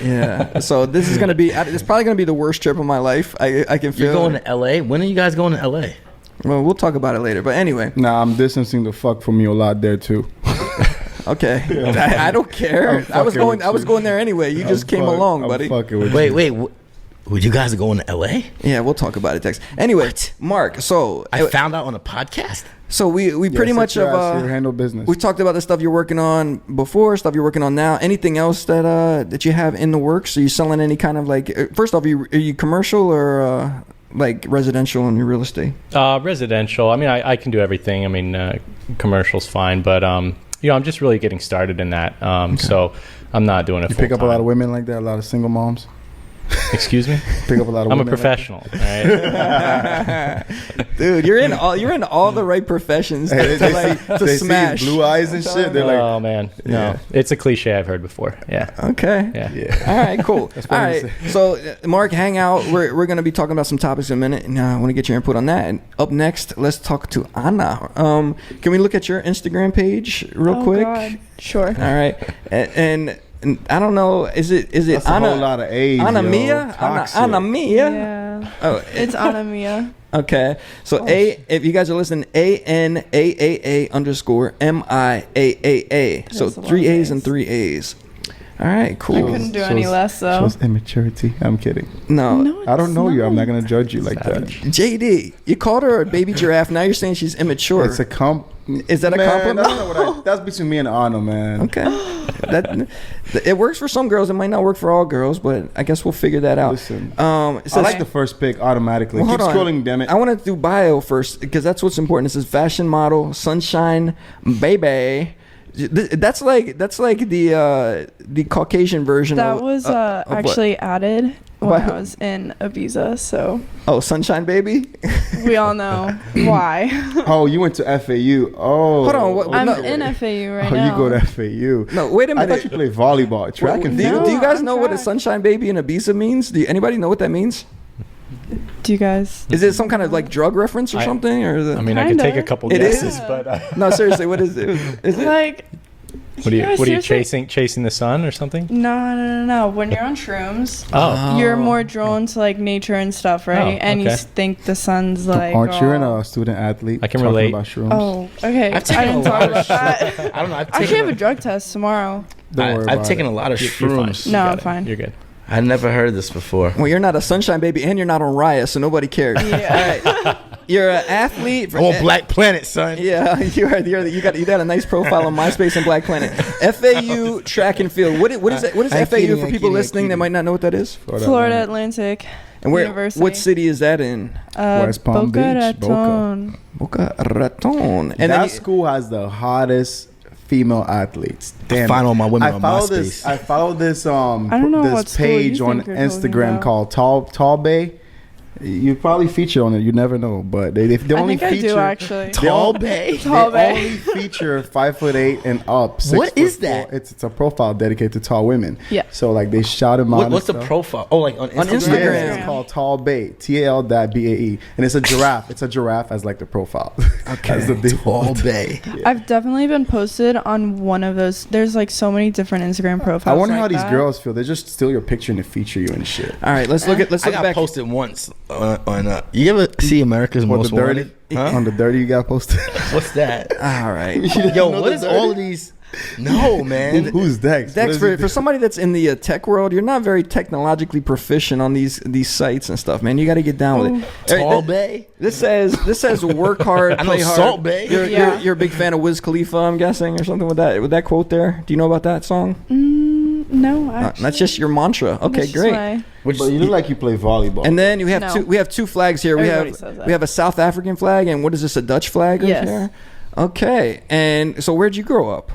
Yeah. So this is gonna be. It's probably gonna be the worst trip of my life. I can feel. You're going to LA? When are you guys going to LA? Well, we'll talk about it later. But anyway, Nah, I'm distancing the fuck from you a lot there too. okay. I don't care. I'm fucking with I was you. going there anyway. You just came along, buddy. I'm fucking with Wait, you. wait. You guys are going to LA? Yeah, we'll talk about it, Dex. Anyway, Mark. So I found out on a podcast. So we pretty much Here, have handle business. we talked about the stuff you're working on before, stuff you're working on now. Anything else that you have in the works? Are you selling any kind of like? First off, are you commercial or like residential in your real estate? Residential. I mean, I can do everything. I mean, commercial's fine, but I'm just really getting started in that. So I'm not doing it. You pick up a lot of women like that, a lot of single moms. Excuse me. Pick up a lot of. I'm a women professional. All right. Dude, you're in all the right professions Hey, to they smash. see blue eyes and shit. They're like, Oh man, no, Yeah. it's a cliche I've heard before. Yeah. Okay. Yeah. yeah. All right, cool. All funny to right, so Mark, hang out. We're going to be talking about some topics in a minute, and I want to get your input on that. And up next, let's talk to Anna. Can we look at your Instagram page real quick? God. Sure. All right, and I don't know. Is it That's a Anna? whole lot of A's. Anna yo. Mia? Toxic. Anna Mia? Yeah. Oh, It's Anna Mia. okay. So if you guys are listening, ANAAA_MIAAA. So That's a lot 3 of A's and A's. 3 A's. All right, I cool. couldn't do any Shows- less though. Shows immaturity. I'm kidding. No. No, I don't it's know you. I'm not not. gonna judge you like Savage. JD, you called her a baby giraffe. Now you're saying she's immature. that. It's a Is that a Man, compliment? That's, not what that's between me and Anna, man. Okay. It works for some girls. It might not work for all girls, but I guess we'll figure that out. Listen, It I says, like the first pick automatically. Well, Keep hold on. scrolling, damn it. I want to do bio first because that's what's important. It says fashion model, sunshine, baby. That's like the Caucasian version. That of, was of what? actually added when What? I was in Ibiza, so Oh, sunshine baby. we all know why. Oh, you went to FAU. Oh, Hold on, what- I'm no. in FAU right Oh, now. you go to FAU. No, wait a I minute. thought you played volleyball, track and Do you, field. do you guys I'm know what a track. sunshine baby in Ibiza means? Do anybody know what that means? Do you guys? Is it some kind of like drug reference or something? Or I mean, I could take a Kinda. couple It guesses, is? but no, seriously, what is it? Is it? Like, what are you seriously? chasing the sun or something? No. When you're on shrooms, Oh, you're more drawn to like nature and stuff, right? Oh, And you okay. think the sun's like. Aren't you all- a student athlete? I can talking relate. about shrooms? Oh, okay. I've taken I didn't a talk lot about of that. I don't know. I've I actually have a taken, drug test tomorrow. Don't worry I've about taken it. a lot of you're fine. shrooms. You No, got I'm it. fine. You're good. I never heard this before. Well, you're not a sunshine baby, and you're not on Raya, so nobody cares. Yeah. All right. You're an athlete. I'm on Black Planet, son. Yeah, you got a nice profile on MySpace and Black Planet. FAU track and field. What is that? What is I'm FAU kidding, for I'm people kidding, I'm listening that kidding. might not know what that is? Florida Atlantic And where? University. What city is that in? West Palm Boca Beach, Boca. Raton. Boca Raton. And that then school has the hottest female athletes. Damn. Find all my women I on follow MySpace. this. I follow this. I don't know what this school you page on think you're talking Instagram about. called Tall Bay. You probably feature on it. You never know, but they I only think I feature. do actually. Tall Bay. Tall They Bay. only feature 5'8" and up. What is 6'4". that? It's a profile dedicated to tall women. Yeah. So like they shout them out. What's the and stuff. profile? Oh, like on Instagram? Instagram. Yeah, it's called Tall Bay. TAL.BAE. And it's a giraffe. It's a giraffe as like the profile. Okay. As the Tall default. Bay. I've definitely been posted on one of those. There's like so many different Instagram profiles. I wonder like how these that. girls feel. They just steal your picture and they feature you and shit. all right, let's look I back. got posted once on you ever see America's What, Most the dirty? Wanted? Huh? On the dirty you got posted. What's that? All right. Yo, know what the is dirty? all of these? No, man. Who's Dex? Dex, What is for, he for somebody that's in the tech world, you're not very technologically proficient on these sites and stuff, man. You got to get down with it. Tall Bay. This says work hard, I know play hard. Salt Bay. Yeah. You're a big fan of Wiz Khalifa, I'm guessing, or something with that quote there. Do you know about that song? No, actually. That's just your mantra. Okay, That's just great. my- But you look like you play volleyball. And then we have No. we have two flags here. Everybody says that. We have a South African flag, and what is this? A Dutch flag right Yes. here? Okay. And so where'd you grow up?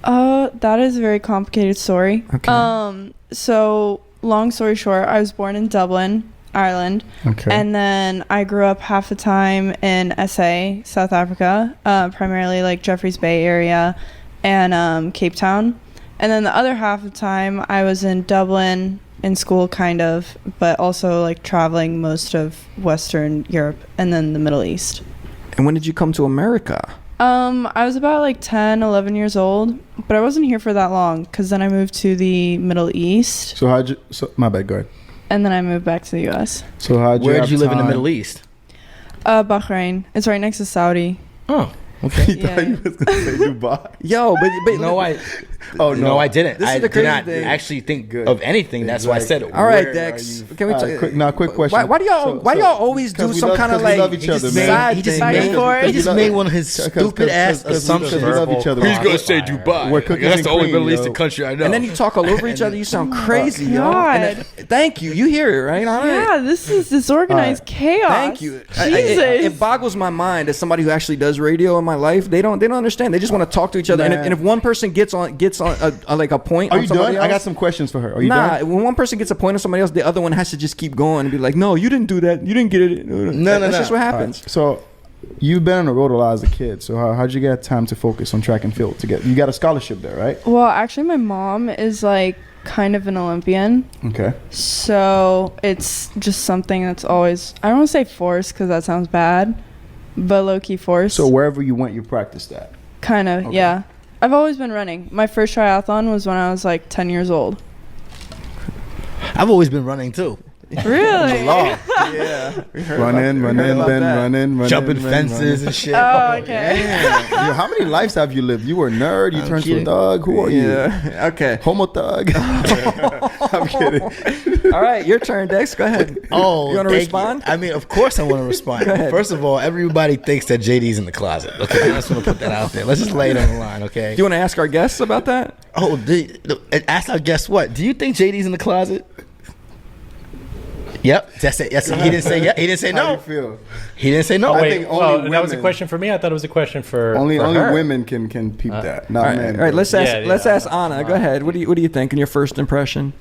That is a very complicated story. Okay. So long story short, I was born in Dublin, Ireland, okay. and then I grew up half the time in SA, South Africa, primarily like Jeffreys Bay area and Cape Town, and then the other half of the time I was in Dublin, in school, kind of, but also like traveling most of Western Europe and then the Middle East. And when did you come to America? I was about like 10, 11 years old, but I wasn't here for that long because then I moved to the Middle East. So my bad, go ahead. And then I moved back to the U.S. So where did you live in the Middle East? Bahrain. It's right next to Saudi. Oh, okay. You thought you was gonna say Dubai. Yo, but No, I didn't. This is I the did crazy not thing. actually think Good. of anything. That's why I said it. all right, Where Dex. are you- Can we All right, talk? quick question. Why do y'all always do 'cause we some love- kind of 'cause we like love each other, man. side He just thing? Back and forth. He just love- made one of his stupid ass assumptions. we love each other. He's man. gonna say Dubai. We're cookies That's and the only cream, Middle yo. Eastern country I know. And then you talk all over each other. You sound crazy, yo. God. And thank you. You hear it, right? All right. Yeah, this is disorganized chaos. Thank you. Jesus. It boggles my mind as somebody who actually does radio in my life. They don't understand. They just want to talk to each other. Man. And if one person gets on like a point, Are on you somebody done? I got else, some questions for her. Are you nah, done? when one person gets a point on somebody else, the other one has to just keep going and be like, "No, you didn't do that. You didn't get it." No, That's no. just what All right, happens. so you've been on the road a lot as a kid. So how'd you get time to focus on track and field? You got a scholarship there, right? Well, actually, my mom is like kind of an Olympian. Okay. So it's just something that's always, I don't want to say forced because that sounds bad, but low-key forced. So wherever you went, you practiced that. Kind of, Okay. yeah. I've always been running. My first triathlon was when I was like 10 years old. I've always been running too. Really? Yeah, Running, Jumping fences and shit. Oh, okay. Yo, how many lives have you lived? You were a nerd. You turned to a kidding. thug. Who are you? Yeah. Okay. Homo thug. I'm kidding. All right, your turn, Dex. Go ahead. Oh, You wanna thank respond? I mean, of course I want to respond. First of all, everybody thinks that JD's in the closet. Okay, I just want to put that out there. Let's just lay it on the line, okay? Do you want to ask our guests about that? Oh, ask our guess what? Do you think JD's in the closet? Yep, that's it. Yes, he didn't say. Yeah, he didn't say How do no. you feel? He didn't say no. Oh, I wait, think only well, that was a women- question for me. I thought it was a question for Only her. women can peep that. Not All right, men. all right. Let's ask. Yeah, let's yeah. ask Anna. Go ahead. What do you think in your first impression?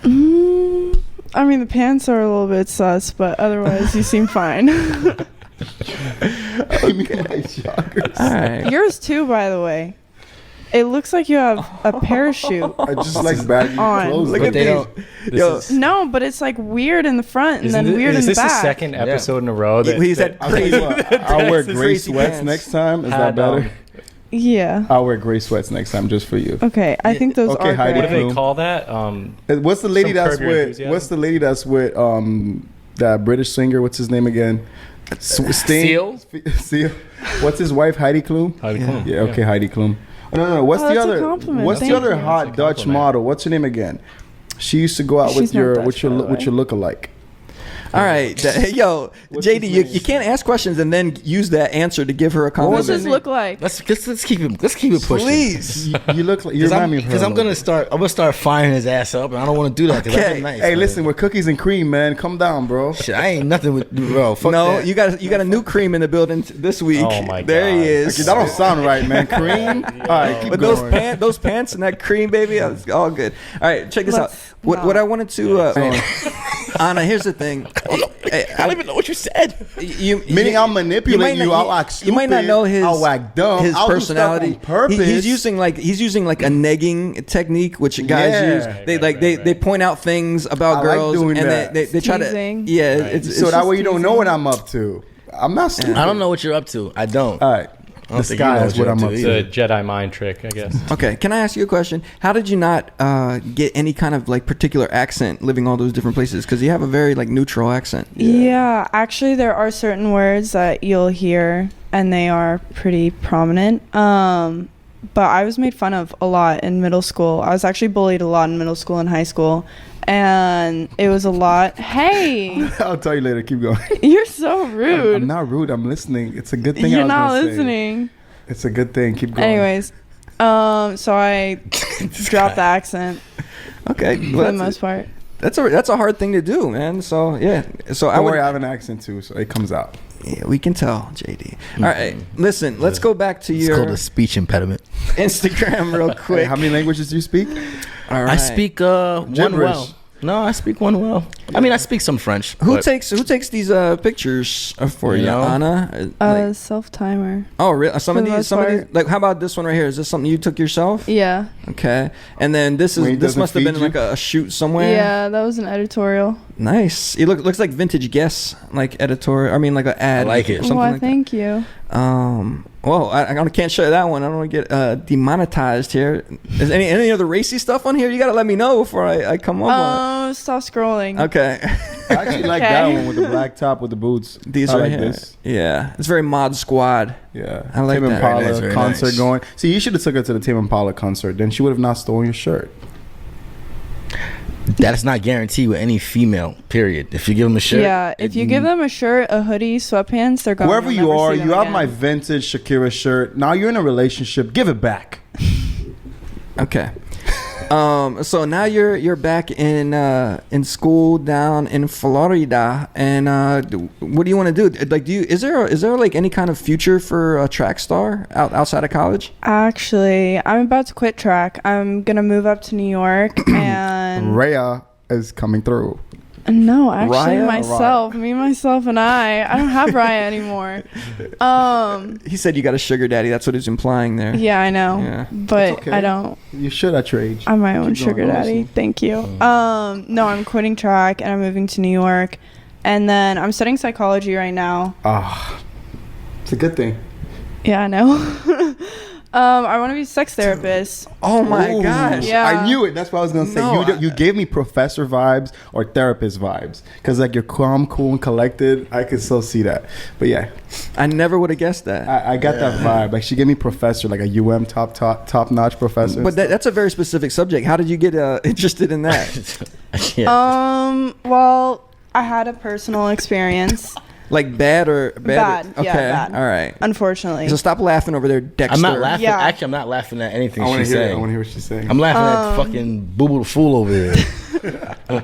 I mean, the pants are a little bit sus, but otherwise you seem fine. All right. Yours too, by the way. It looks like you have a parachute. I just like baggy On. clothes. Look though. at they these. don't- Yo, is- No, but it's like weird in the front and Isn't then thi- weird in is the this the back. second episode in a row that he's had I'll tell you crazy. what, I'll wear This is gray crazy sweats pants. next time. Is that had, better? Yeah. I'll wear gray sweats next time just for you. Okay, I think those Okay, are Heidi. what do gray. they call that? What's the lady Some that's Curb Your with? Enthusiasm? What's the lady that's with? That British singer. What's his name again? Sting. Seal? Seal. What's his wife? Heidi Klum. Heidi Klum. Yeah. Okay, Heidi Klum. Oh, no. What's Oh, the that's a other? compliment. What's the Thank other you. hot That's a Dutch compliment. model? What's her name again? She used to go out She's with not your Dutch, with your by the with your way. lookalike. All right, hey, yo, What's JD, his you, name? you can't ask questions and then use that answer to give her a What compliment. does this look like? Let's keep it pushing. Please. You look like you remind me of her. Because a I'm little gonna start firing his ass up, and I don't want to do that. 'Cause Okay. I've been nice, Hey, man. listen, we're cookies and cream, man. Come down, bro. Shit, I ain't nothing with bro. Fuck No, that. you got a new cream in the building this week. Oh, my There he God. is. Okay, that don't sound right, man. Cream. All right, keep But going. those pants and that cream, baby, it's all good. All right, check this out. Let's What I wanted to, Anna, here's the thing. I don't even know what you said. Meaning I'll manipulate you. I'll act stupid. You might not know his. I'll act dumb. His I'll do stuff personality. on purpose. He's using like a negging technique, which guys Yeah. use. They point out things about I like girls doing and that. they try to. Teasing. Yeah, Right. it's so that just way you don't know teasing. what I'm up to. I'm not stupid. I don't know what you're up to. I don't. All right. I don't The think you know sky is what you're I'm up It's to. a Jedi mind trick, I guess. Okay, can I ask you a question? How did you not get any kind of like particular accent living all those different places? Because you have a very like neutral accent. Yeah, actually, there are certain words that you'll hear, and they are pretty prominent. But I was made fun of a lot in middle school. I was actually bullied a lot in middle school and high school, and it was a lot. Hey, I'll tell you later. Keep going. you're so rude. I'm not rude. I'm listening. It's a good thing. You're I was not gonna say. listening. It's a good thing. Keep going. Anyways, so I dropped the accent Okay, for well, the most part. that's a hard thing to do, man. So yeah, so I Don't would. worry, I have an accent too, so it comes out. Yeah, we can tell, JD. All right, listen. Let's go back to It's your called a speech impediment. Instagram real Hey, quick. how many languages do you speak? All right. I speak one Gibberish. well. No, I speak one well. I mean, I speak some French. Who but- takes these pictures for you, You know? Anna? Like- Self timer. oh, really? Some for of the these, most some of these. part. Like, how about this one right here? Is this something you took yourself? Yeah. Okay. And then this When he this doesn't must have been feed like you? a shoot somewhere. Yeah, that was an editorial. Nice. It looks like vintage guess, like editorial. I mean, like an ad. I like it. Or something Well, like thank you. that. Well, I can't show you that one. I don't want to get demonetized here. Is any other racy stuff on here? You gotta let me know before I come up on Stop scrolling. it. Okay. I actually like Okay. that one with the black top with the boots. These I right like here. this. Yeah, it's very Mod Squad. Yeah, I like Tame that. Impala Very nice, very concert nice. going. See, you should have took her to the Tame Impala concert. Then she would have not stolen your shirt. That is not guaranteed with any female. Period. If you give them a shirt, Yeah, if you give them a shirt, a hoodie, sweatpants, they're gone. Wherever You'll you never are, see them you have again. my vintage Shakira shirt. Now you're in a relationship. Give it back. Okay. So now you're back in school down in Florida, and what do you want to do? Like, is there like any kind of future for a track star outside of college? Actually, I'm about to quit track. I'm gonna move up to New York, and Rhea is coming through. no, actually, Raya? myself, me, myself, and I don't have Raya anymore. He said you got a sugar daddy. That's what he's implying there. Yeah, I know, Yeah. but okay. I don't. You should at your age. I'm my own Keep going, sugar daddy. honestly. Thank you. No, I'm quitting track and I'm moving to New York, and then I'm studying psychology right now. Ah, it's a good thing. Yeah, I know. I want to be a sex therapist. Oh my Ooh, gosh. Yeah. I knew it. That's what I was gonna say. No, You gave me professor vibes or therapist vibes because like you're calm, cool, and collected. I could still see that. But yeah, I never would have guessed that. I got that vibe. Like she gave me professor, like a top notch professor. But that's a very specific subject. How did you get interested in that? yeah. Well, I had a personal experience. Like bad or Bad, Okay. yeah, bad. All right. Unfortunately. So stop laughing over there, Dexter. I'm not laughing. Yeah. Actually, I'm not laughing at anything I want to she's hear. saying. I want to hear what she's saying. I'm laughing at fucking Boo Boo the Fool over there. All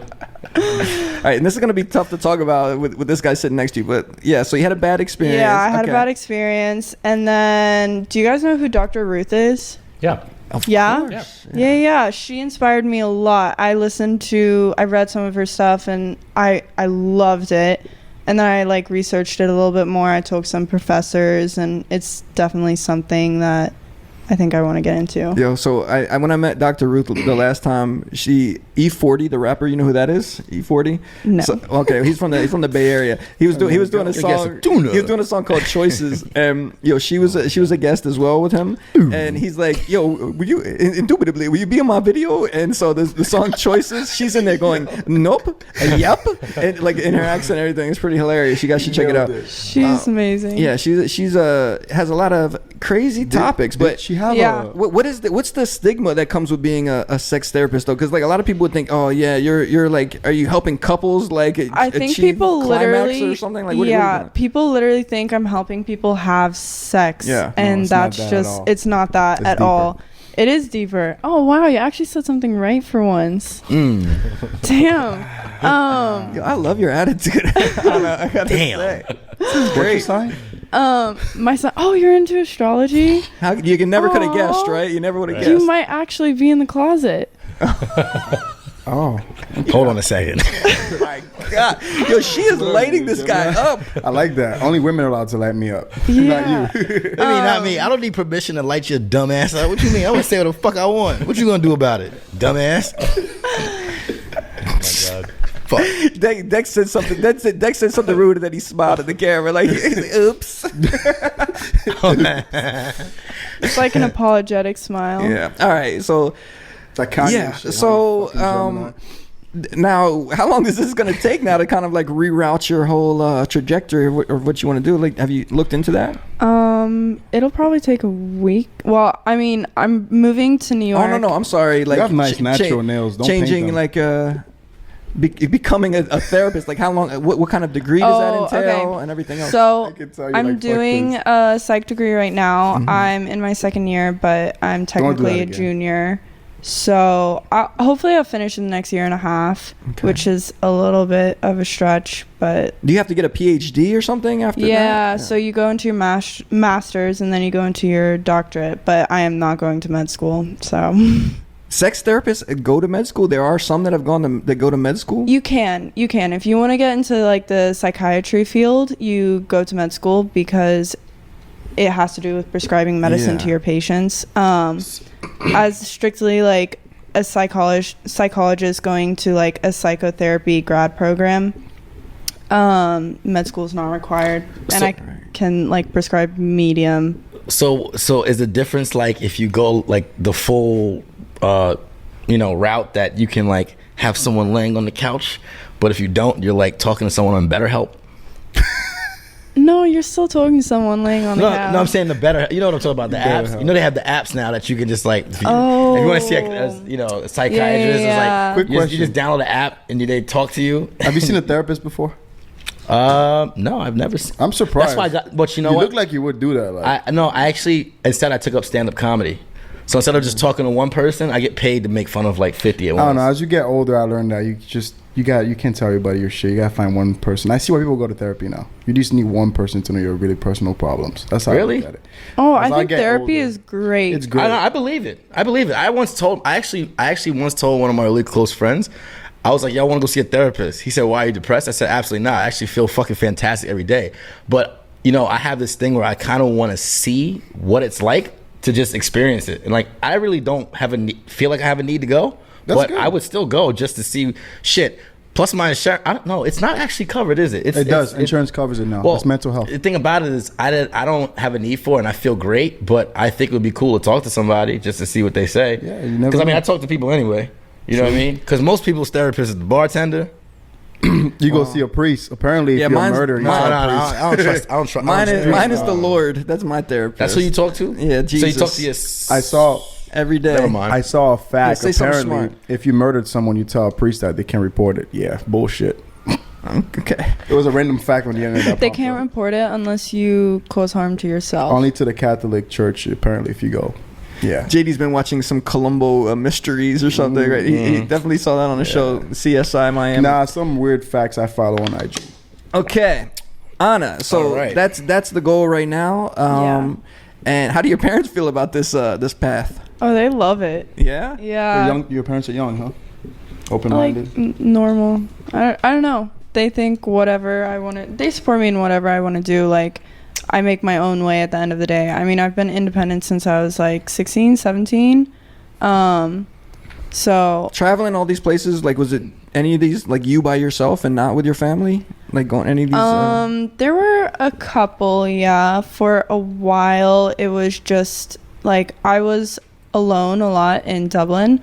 right, and this is gonna be tough to talk about with this guy sitting next to you, but yeah. So you had a bad experience. Yeah, I had Okay. a bad experience. And then, do you guys know who Dr. Ruth is? Yeah. Of Yeah? course. Yeah. She inspired me a lot. I read some of her stuff and I loved it. And then I like researched it a little bit more. I told some professors, and it's definitely something that I think I want to get into. Yo, so I when I met Dr. Ruth the last time, she E40, the rapper, you know who that is? E40. No. So, okay, he's from the Bay Area. He was doing a song. He was doing a song called Choices, and yo, she was a guest as well with him, and he's like, yo, will you indubitably will you be in my video? And so the song Choices, she's in there going nope, and yep, and like in her accent and everything. It's pretty hilarious. You guys should check it out. She's amazing. Yeah, she's has a lot of crazy topics, but she have Yeah. what's the stigma that comes with being a sex therapist though? Because like a lot of people would think, oh yeah, you're like, are you helping couples like I think achieve people climax literally, or something? Like what are you doing? people literally think I'm helping people have sex. Yeah. And No, it's not that's that at just, all. it's not that It's at deeper. all. It is deeper. Oh wow, you actually said something right for once. Mm. Damn. Yo, I love your attitude. I don't know, I gotta Damn. say. What's your sign? My son. Oh, you're into astrology? How you can never could have guessed, Aw. right? You never would have Right. guessed. You might actually be in the closet. Oh, Hold on a second. Oh my God, yo, she is lighting this guy up. I like that. Only women are allowed to light me up. Yeah. Not you. Not me. I don't need permission to light your dumb ass up. What you mean? I want to say what the fuck I want. What you gonna do about it, dumbass? Oh my God. Fuck. Dex said something. Dex said something rude, and then he smiled at the camera, like, "Oops." It's like an apologetic smile. Yeah. All right. So It's like Kanye yeah. shit, So huh? Fucking Gemini. now, how long is this going to take now to kind of like reroute your whole trajectory of what you want to do? Like, have you looked into that? It'll probably take a week. Well, I mean, I'm moving to New York. Oh no, I'm sorry. Like, have nice natural nails. Don't paint changing them. like becoming a therapist. Like, how long? What kind of degree does that entail okay. and everything else? So I can tell you I'm like fuck doing this. a psych degree right now. Mm-hmm. I'm in my second year, but I'm Don't do that technically a again. junior. So hopefully I'll finish in the next year and a half, Okay. which is a little bit of a stretch, but Do you have to get a PhD or something after that? yeah. So you go into your master's and then you go into your doctorate. But I am not going to med school, so Sex therapists go to med school. There are some that have that go to med school. you can if you want to get into like the psychiatry field, you go to med school because it has to do with prescribing medicine to your patients. As strictly like a psychologist going to like a psychotherapy grad program, med school is not required, and I can like prescribe medium. So is the difference like if you go like the full route that you can like have someone laying on the couch, but if you don't, you're like talking to someone on BetterHelp? No, you're still talking to someone laying on the couch. No, I'm saying the better. You know what I'm talking about? The apps. You know they have the apps now that you can just like. If you want to see a psychiatrist, it's like quick question. You just download the app and they talk to you. Have you seen a therapist before? No, I've never. I'm surprised. That's why I got. But you know what? You look like you would do that. Like. I actually instead I took up stand-up comedy. So instead of just talking to one person, I get paid to make fun of like 50 at once. I don't know. As you get older, I learned that you can't tell everybody your shit. You gotta find one person. I see why people go to therapy now. You just need one person to know your really personal problems. That's how I look at it. Oh, I think therapy is great. It's great. I believe it. I actually once told one of my really close friends, I was like, "Yo, I want to go see a therapist." He said, "Why are you depressed?" I said, "Absolutely not. I actually feel fucking fantastic every day." But I have this thing where I kind of want to see what it's like to just experience it, and like I really don't feel like I have a need to go. But I would still go just to see shit. Plus my insurance, I don't know. It's not actually covered, is it? It does. Insurance covers it now. Well, it's mental health. The thing about it is I don't have a need for it, and I feel great. But I think it would be cool to talk to somebody just to see what they say. Yeah, you never. Because I talk to people anyway. You know what I mean? Because most people's therapist is the bartender. You go see a priest. Apparently, if you're a murderer, I don't trust. Mine is the Lord. That's my therapist. That's who you talk to? Yeah, Jesus. So you talk to your. I saw. Every day. Never mind. I saw a fact. Yeah, say something apparently, smart. if you murdered someone, you tell a priest that they can't report it. Yeah, bullshit. Okay. It was a random fact when you ended up. They can't report it unless you cause harm to yourself. Only to the Catholic Church, apparently, if you go. Yeah. JD's been watching some Columbo mysteries or something, right? He definitely saw that on the show, CSI Miami. Nah, some weird facts I follow on IG. Okay. Anna, so that's the goal right now. And how do your parents feel about this path? Oh, they love it. Yeah? Yeah. Your parents are young, huh? Open-minded? Like, normal. I don't know. They think whatever I want to... They support me in whatever I want to do. Like, I make my own way at the end of the day. I mean, I've been independent since I was, like, 16, 17. So... Traveling all these places, like, was it any of these, like, you by yourself and not with your family? Like, going any of these... There were a couple, yeah. For a while, it was just, like, I was alone a lot in Dublin.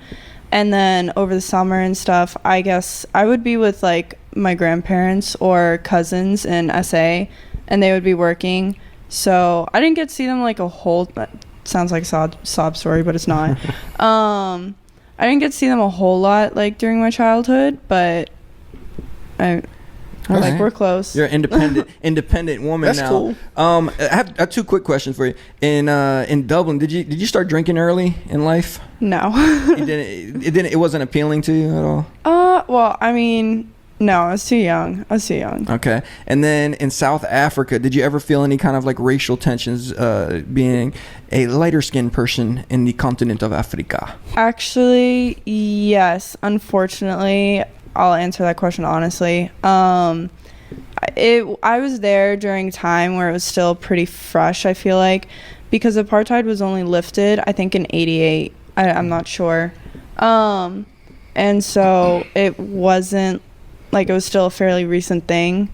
And then over the summer and stuff, I guess I would be with, like, my grandparents or cousins in SA, and they would be working. So I didn't get to see them, like, a whole... That sounds like a sob story, but it's not. I didn't get to see them a whole lot, like, during my childhood, but we're close. You're an independent woman. That's now. Cool. I have two quick questions for you. In Dublin, did you start drinking early in life? No. It wasn't appealing to you at all? Well, I mean, no, I was too young. Okay. And then in South Africa, did you ever feel any kind of like racial tensions being a lighter skinned person in the continent of Africa? Actually, yes. Unfortunately, I'll answer that question honestly. I was there during a time where it was still pretty fresh, I feel like, because apartheid was only lifted, I think, in 88. I'm not sure. And so it wasn't, like, it was still a fairly recent thing.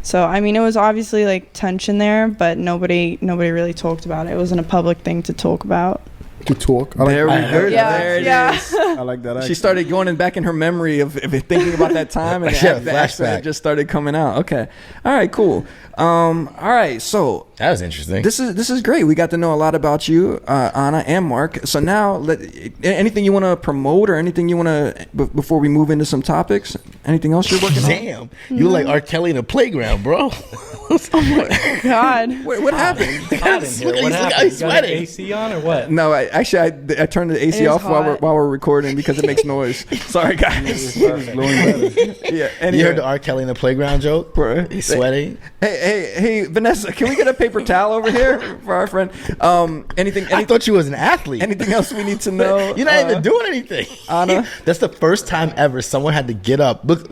So, I mean, it was obviously, like, tension there, but nobody really talked about it. It wasn't a public thing to talk about. To talk. There it is. I like that. She started going back in her memory of thinking about that time, and the accent just started coming out. Okay, all right, cool. All right, so that was interesting. This is great. We got to know a lot about you, Anna and Mark. So now, anything you want to promote or anything you want to before we move into some topics? Anything else you're working on? Damn, you look like R. Kelly in a playground, bro. Oh my God. What happened? Look at he's sweating. AC on or what? No, I turned the AC off while we're recording because it makes noise. Sorry, guys. Yeah. Anyway. You heard the R. Kelly in the playground joke? He's sweating. Hey, Vanessa, can we get a paper towel over here for our friend? Anything? I thought you was an athlete. Anything else we need to know? You're not even doing anything. Anna? That's the first time ever someone had to get up. Look,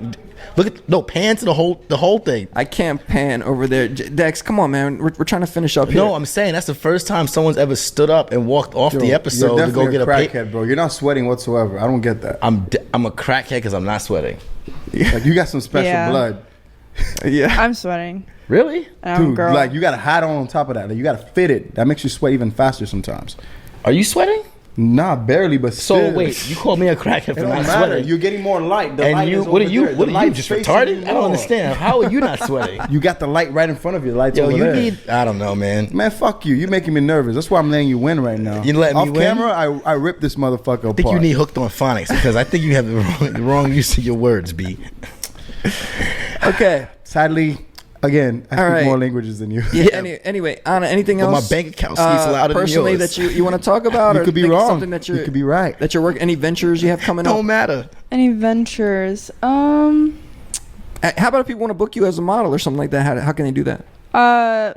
pan to the whole thing. I can't pan over there. Dex, come on, man. We're trying to finish up here. No, I'm saying that's the first time someone's ever stood up and walked off the episode to go get a crackhead, bro. You're not sweating whatsoever. I don't get that. I'm a crackhead because I'm not sweating. Like, you got some special blood. Yeah. I'm sweating. Really? Dude, Dude, like you got a hat on top of that. Like, you got to fit it. That makes you sweat even faster sometimes. Are you sweating? Nah, barely, but still. So wait, you called me a crackhead for It don't not matter. sweating. You're getting more light. The And light you, is what are over you? there. What The are you? light's Just facing retarded? you I don't more. understand. How are you not sweating? You got the light right in front of you. The light's Yo, over you there. need. I don't know, man. Man, fuck you. You're making me nervous. That's why I'm letting you win right now. You letting me Off win? camera, I rip this motherfucker apart. I think you need hooked on phonics because I think you have the wrong use of your words, B. Okay. Sadly, again, I All speak right. more languages than you. Yeah. Anyway, Anna, anything But else? my bank account speaks louder than personally yours. that you want to talk about, You or could be think it's wrong. Something that You could be right. That you're working. Any ventures you have coming Don't up? matter. Any ventures? How about if people want to book you as a model or something like that? How can they do that?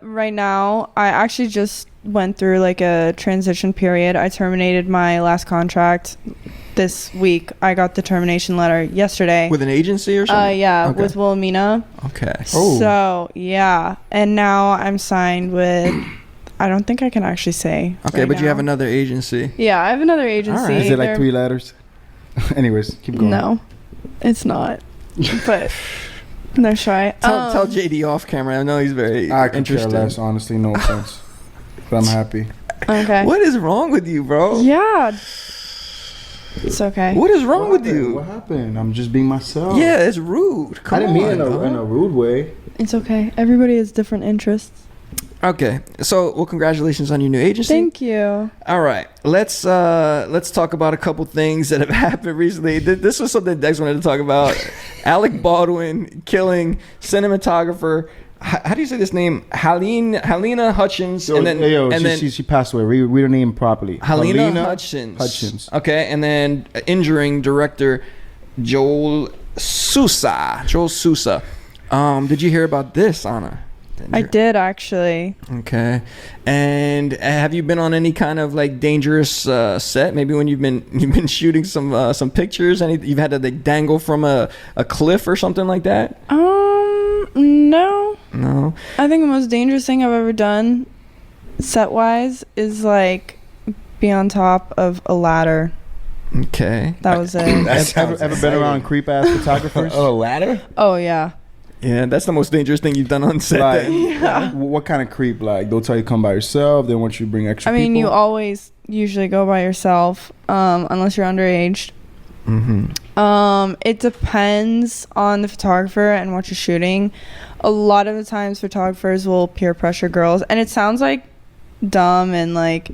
Right now, I actually just went through like a transition period. I terminated my last contract this week. I got the termination letter yesterday. With an agency or something? Yeah, Okay. with Wilhelmina. Okay. Oh. So, yeah. And now I'm signed with, I don't think I can actually say. Okay, right but you have now. another agency. Yeah, I have another agency. right. Is it like They're- 3 letters? Anyways, keep going. No, it's not. But, no, try. Tell JD off camera. I know he's very I could care interested. less, honestly. No offense. But I'm happy. Okay. What is wrong with you, bro? Yeah. It's okay. What is wrong with What you? happened? I'm just being myself. Yeah, it's rude. Come I didn't mean on, it in a rude way. It's okay. Everybody has different interests. Okay, so congratulations on your new agency. Thank you. All right, let's talk about a couple things that have happened recently. This was something Dex wanted to talk about. Alec Baldwin killing cinematographer. How do you say this name? Helena Hutchins. She passed away. Read her name properly. Helena Hutchins. Okay, and then injuring director Joel Sousa. Did you hear about this, Anna? I did actually. Okay, and have you been on any kind of like dangerous set? Maybe when you've been shooting some pictures, you've had to like dangle from a cliff or something like that? No. No. I think the most dangerous thing I've ever done, set wise, is like be on top of a ladder. Okay. That was it. Ever been around creep ass photographers? Oh, a ladder? Oh yeah. Yeah, that's the most dangerous thing you've done on set. Like, then. what kind of creep? Like, they'll tell you to come by yourself. They want you to bring extra I mean, people. you always usually go by yourself, unless you're underage. Mm-hmm. It depends on the photographer and what you're shooting. A lot of the times photographers will peer pressure girls, and it sounds like dumb and like,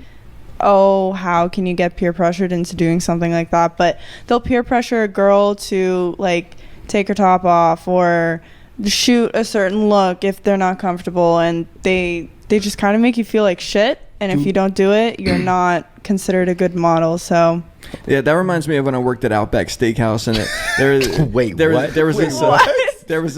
oh, how can you get peer pressured into doing something like that? But they'll peer pressure a girl to like take her top off or shoot a certain look if they're not comfortable, and they just kind of make you feel like shit, and if you don't do it, you're not considered a good model. So Yeah, that reminds me of when I worked at Outback Steakhouse, and there was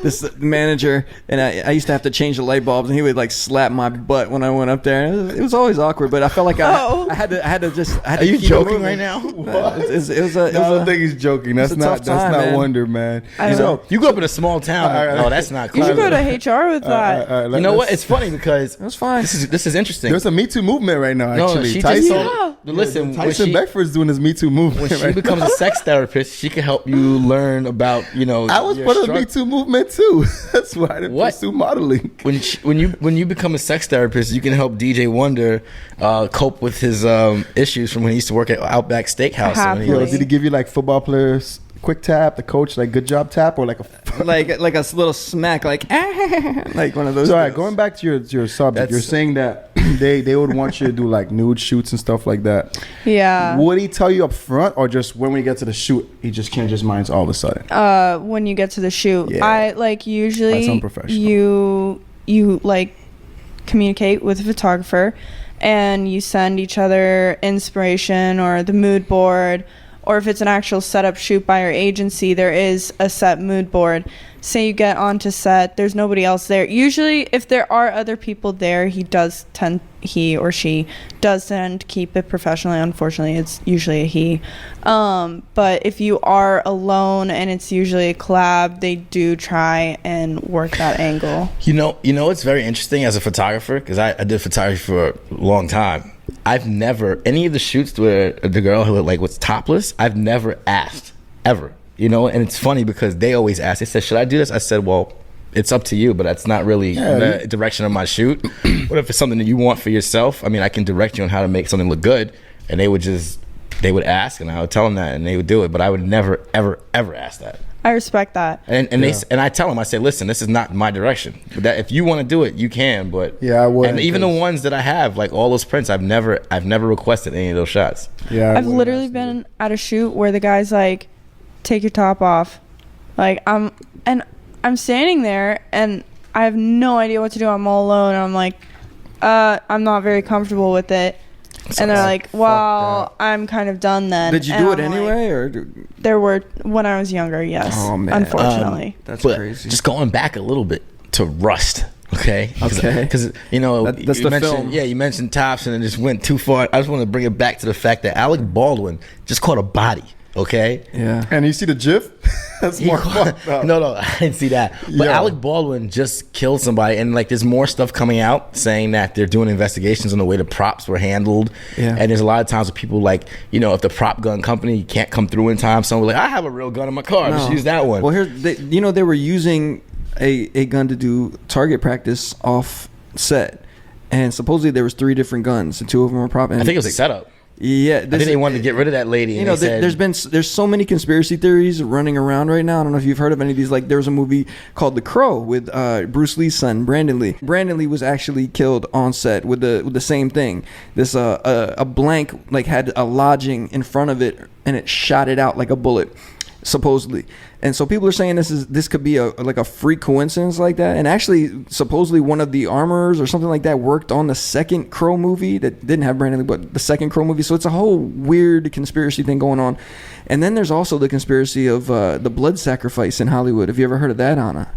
this manager, and I used to have to change the light bulbs, and he would like slap my butt when I went up there. It was always awkward, but I felt like I had to. Are you keep joking moving. I now? I don't think he's joking. That's it's a tough not time, man. Wonder, man. I don't know. You grew up in a small town. Oh, that's not You cool. should go to HR with that. You know what? It's funny because It was fine. this is interesting. There's a Me Too movement right now, No, actually. she Tyson, just told, listen, when Tyson she, Beckford's doing his Me Too movement when she right becomes a sex therapist, she can help you learn about, I was your part of the strugg- Me Too movement too. That's why I didn't What? pursue modeling. When you become a sex therapist, you can help DJ Wonder cope with his issues from when he used to work at Outback Steakhouse. And when he Happily. was- Did he give you like football players quick tap, the coach like good job tap, or like a like a little smack, like like one of those. So, all right, deals. going back to your subject, That's- you're saying that they would want you to do like nude shoots and stuff like that. Yeah. Would he tell you up front, or just when we get to the shoot, he just changed his mind all of a sudden? When you get to the shoot, Yeah. I like usually That's unprofessional. you like communicate with the photographer, and you send each other inspiration or the mood board or if it's an actual setup shoot by our agency, there is a set mood board. Say you get onto set, there's nobody else there. Usually, if there are other people there, he or she does tend to keep it professionally. Unfortunately, it's usually a he. But if you are alone and it's usually a collab, they do try and work that angle. You know, it's very interesting as a photographer, because I did photography for a long time. I've never, any of the shoots where the girl who like was topless, I've never asked ever. You know, and it's funny because they always ask. They said, "Should I do this?" I said, "Well, it's up to you, but that's not really the direction of my shoot. What if it's something that you want for yourself? I mean, I can direct you on how to make something look good." And they would ask, and I would tell them that, and they would do it. But I would never, ever, ever ask that. I respect that. And I tell them, I say, "Listen, this is not my direction. But that if you want to do it, you can." But I would. And even the ones that I have, like all those prints, I've never requested any of those shots. Yeah, I've literally been at a shoot where the guy's like, "Take your top off." Like I'm standing there and I have no idea what to do. I'm all alone and I'm like, I'm not very comfortable with it. And they're like, "Well, I'm kind of done then." Did you do it anyway, or there were when I was younger? Yes. Oh man, unfortunately, that's but crazy. Just going back a little bit to Rust. Okay. Because you know, that's the film. Yeah, you mentioned tops and it just went too far. I just want to bring it back to the fact that Alec Baldwin just caught a body. Okay. Yeah. And you see the GIF? That's more fucked up. No, I didn't see that. But Alec Baldwin just killed somebody, and like there's more stuff coming out saying that they're doing investigations on the way the props were handled. Yeah. And there's a lot of times where people like, you know, if the prop gun company can't come through in time, someone like, "I have a real gun in my car. Just use that one." Well, they were using a gun to do target practice off set, and supposedly there was 3 different guns, and 2 of them were prop. I think it was a setup. Yeah, I think they wanted to get rid of that lady. You know, there's so many conspiracy theories running around right now. I don't know if you've heard of any of these. Like, there was a movie called The Crow with Bruce Lee's son, Brandon Lee. Brandon Lee was actually killed on set with the same thing. This a blank like had a lodging in front of it, and it shot it out like a bullet, supposedly. And so people are saying this could be a freak coincidence like that. And actually, supposedly one of the armorers or something like that worked on the second Crow movie that didn't have Brandon Lee, but the second Crow movie. So it's a whole weird conspiracy thing going on. And then there's also the conspiracy of the blood sacrifice in Hollywood. Have you ever heard of that, Anna?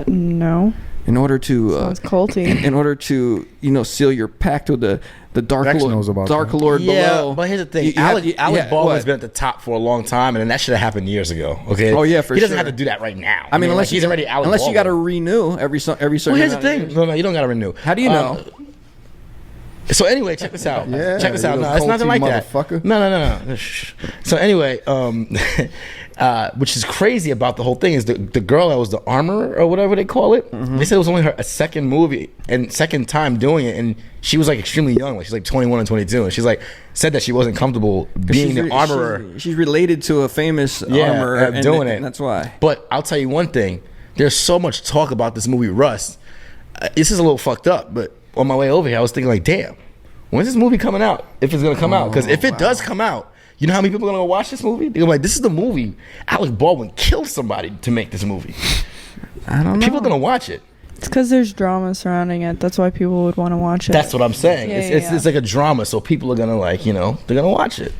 No. In order to Sounds culty. in order to seal your pact with the dark Rex lord, knows about dark that. lord Yeah, below. but here's the thing. Alec Baldwin's been at the top for a long time, and that should have happened years ago. Okay. Oh, yeah, for He doesn't sure. have to do that right now. I mean, unless he's already Alec unless you got to Baldwin. renew every certain. Well, here's the amount of thing. years. No, you don't got to renew. How do you know? So anyway, check this out. Yeah, check this out. you No, it's nothing culty like that. motherfucker. No. Shh. So anyway, which is crazy about the whole thing is the girl that was the armorer or whatever they call it. Mm-hmm. They said it was only a second movie and second time doing it, and she was like extremely young, like she's like 21 and 22, and she's like said that she wasn't comfortable being the armorer. She's related to a famous armorer doing it. And that's why. But I'll tell you one thing: there's so much talk about this movie Rust. This is a little fucked up, but on my way over here, I was thinking like, damn, when's this movie coming out? If it's gonna come out, because if it does come out, you know how many people are gonna go watch this movie? They're like, this is the movie. Alec Baldwin killed somebody to make this movie. I don't know. People are gonna watch it. It's because there's drama surrounding it. That's why people would want to watch it. That's what I'm saying. Yeah, It's like a drama, so people are gonna they're gonna watch it.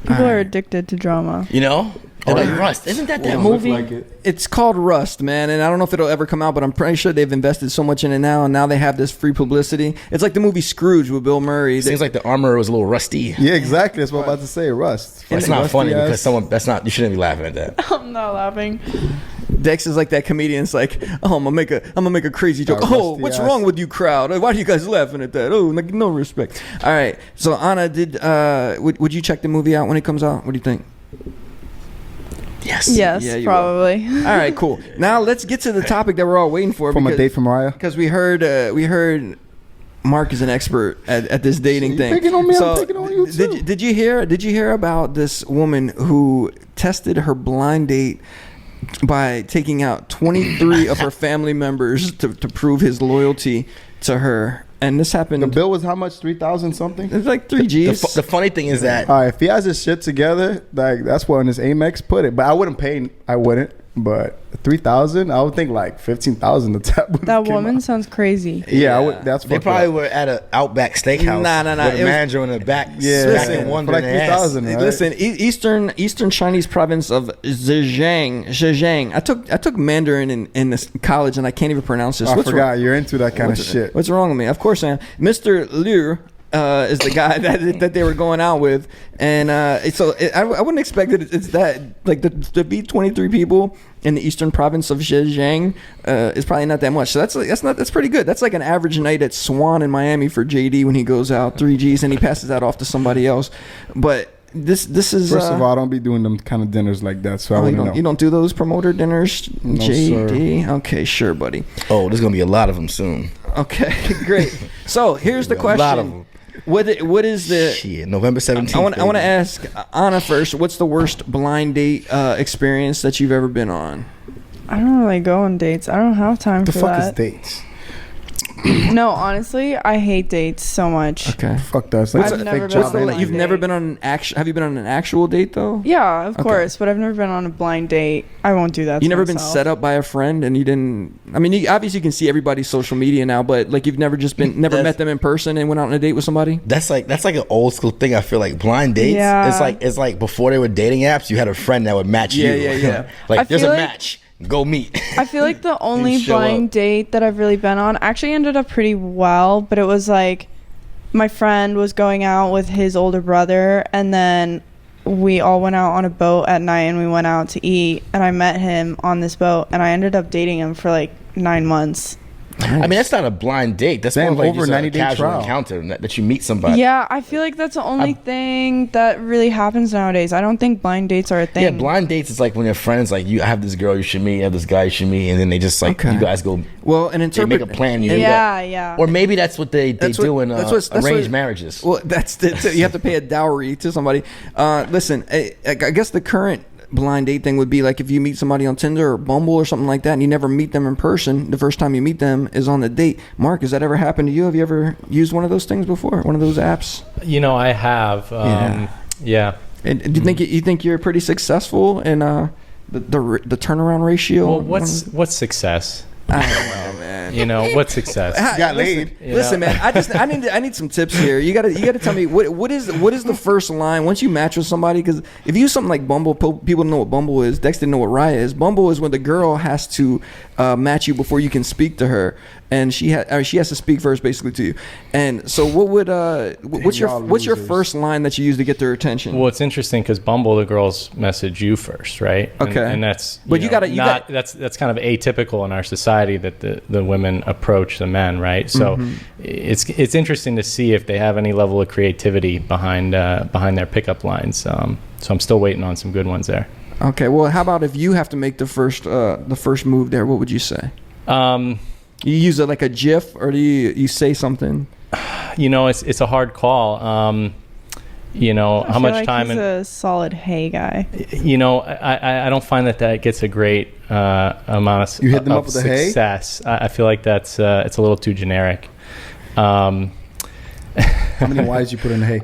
People are addicted to drama. You know? They're like, Rust, isn't that movie? It's called Rust, man, and I don't know if it'll ever come out, but I'm pretty sure they've invested so much in it now, and now they have this free publicity. It's like the movie Scrooge with Bill Murray. Seems like the armor was a little rusty. Yeah, exactly. That's what I'm about to say. Rust. It's Fucking not funny rusty because ass. you shouldn't be laughing at that. I'm not laughing. Dex is like that comedian. It's like, oh, I'm gonna make a crazy joke. Rusty Oh, what's ass. wrong with you, crowd? Why are you guys laughing at that? Oh, like, no respect. All right. So Anna, would you check the movie out when it comes out? What do you think? Yes. Yes, Yeah, you probably. All right, cool. Now let's get to the topic that we're all waiting for. From a date from Mariah. Because we heard Mark is an expert at this dating You thing. picking on me, I'm picking on you too. Did you hear about this woman who tested her blind date by taking out 23 of her family members to prove his loyalty to her? And this happened. The bill was how much? 3,000 something. It's like 3 G's. The funny thing is that All right, if he has his shit together, like that's where in his Amex put it. But I wouldn't pay. I wouldn't. But 3,000, I would think like 15,000. The tap. That woman sounds crazy. Yeah, that's They fucked probably up. were at an Outback Steakhouse. Nah. With a manager in the back. Yeah, smacking one for like 3,000. Right? Listen, Eastern Chinese province of Zhejiang. I took Mandarin in this college, and I can't even pronounce this. I forgot you're into that kind of shit. What's wrong with me? Of course I am. Mr. Liu is the guy that they were going out with, and I wouldn't expect that it's that like to be 23 people in the eastern province of Zhejiang is probably not that much. So that's pretty good. That's like an average night at Swan in Miami for JD when he goes out 3Gs and he passes that off to somebody else. But this is First of all, I don't be doing them kind of dinners like that, so I wouldn't know. You don't do those promoter dinners, No, JD? Okay, sure, buddy. Oh, there's gonna be a lot of them soon. Okay, great. So here's the question. A lot of them. What is the Shit, November 17th. I want to ask Anna first. What's the worst blind date experience that you've ever been on? I don't really go on dates. I don't have time The for fuck that. is dates? No, honestly, I hate dates so much. Okay. Fuck that. It's like I've a never fake been job. on a You've date. never been on an actual? Have you been on an actual date though? Yeah, of Okay. course, but I've never been on a blind date. I won't do that. You to never been myself. set up by a friend and you didn't. I mean, you obviously can see everybody's social media now, but like you've never met them in person and went out on a date with somebody. That's like an old school thing. I feel like blind dates. Yeah. It's like before they were dating apps. You had a friend that would match you. Yeah. Like I there's a feel like- match. Go meet. I feel like the only show blind up. date that I've really been on actually ended up pretty well, but it was like my friend was going out with his older brother, and then we all went out on a boat at night and we went out to eat, and I met him on this boat, and I ended up dating him for like 9 months. I mean, that's not a blind date. That's Damn, more like over just a 90-day casual trial. encounter that you meet somebody. Yeah, I feel like that's the only thing that really happens nowadays. I don't think blind dates are a thing. Yeah, blind dates is like when your friends like I have this girl you should meet, I have this guy you should meet, and then they just like Okay. you guys go. Well, and They interpret. make a plan. You Yeah. Or maybe that's what they That's do what- in that's what- arranged marriages. Well, that's you have to pay a dowry to somebody. Listen, I guess the current blind date thing would be like if you meet somebody on Tinder or Bumble or something like that, and you never meet them in person. The first time you meet them is on the date. Mark, has that ever happened to you? Have you ever used one of those things before? One of those apps? You know, I have. Yeah. And do you think you're pretty successful in the turnaround ratio? Well, what's success? I don't know, man. You know, what's success? Got Listen, laid. You listen, know? man. I need some tips here. You gotta tell me what is the first line once you match with somebody? Because if you use something like Bumble, people know what Bumble is. Dex didn't know what Raya is. Bumble is when the girl has to match you before you can speak to her, and she has to speak first, basically, to you. And so, what's your losers. first line that you use to get their attention? Well, it's interesting because Bumble, the girls message you first, right? Okay. And that's But you gotta- that's kind of atypical in our society that the women approach the men, right? So it's interesting to see if they have any level of creativity behind their pickup lines. So I'm still waiting on some good ones there. Okay. Well, how about if you have to make the first move there? What would you say? You use it like a GIF, or do you say something? You know, it's a hard call. You know, I how feel much like time he's and a solid hey guy. you know, I don't find that gets a great amount of You hit them up with a hey? success. I feel like that's it's a little too generic. How many Y's you put in hay?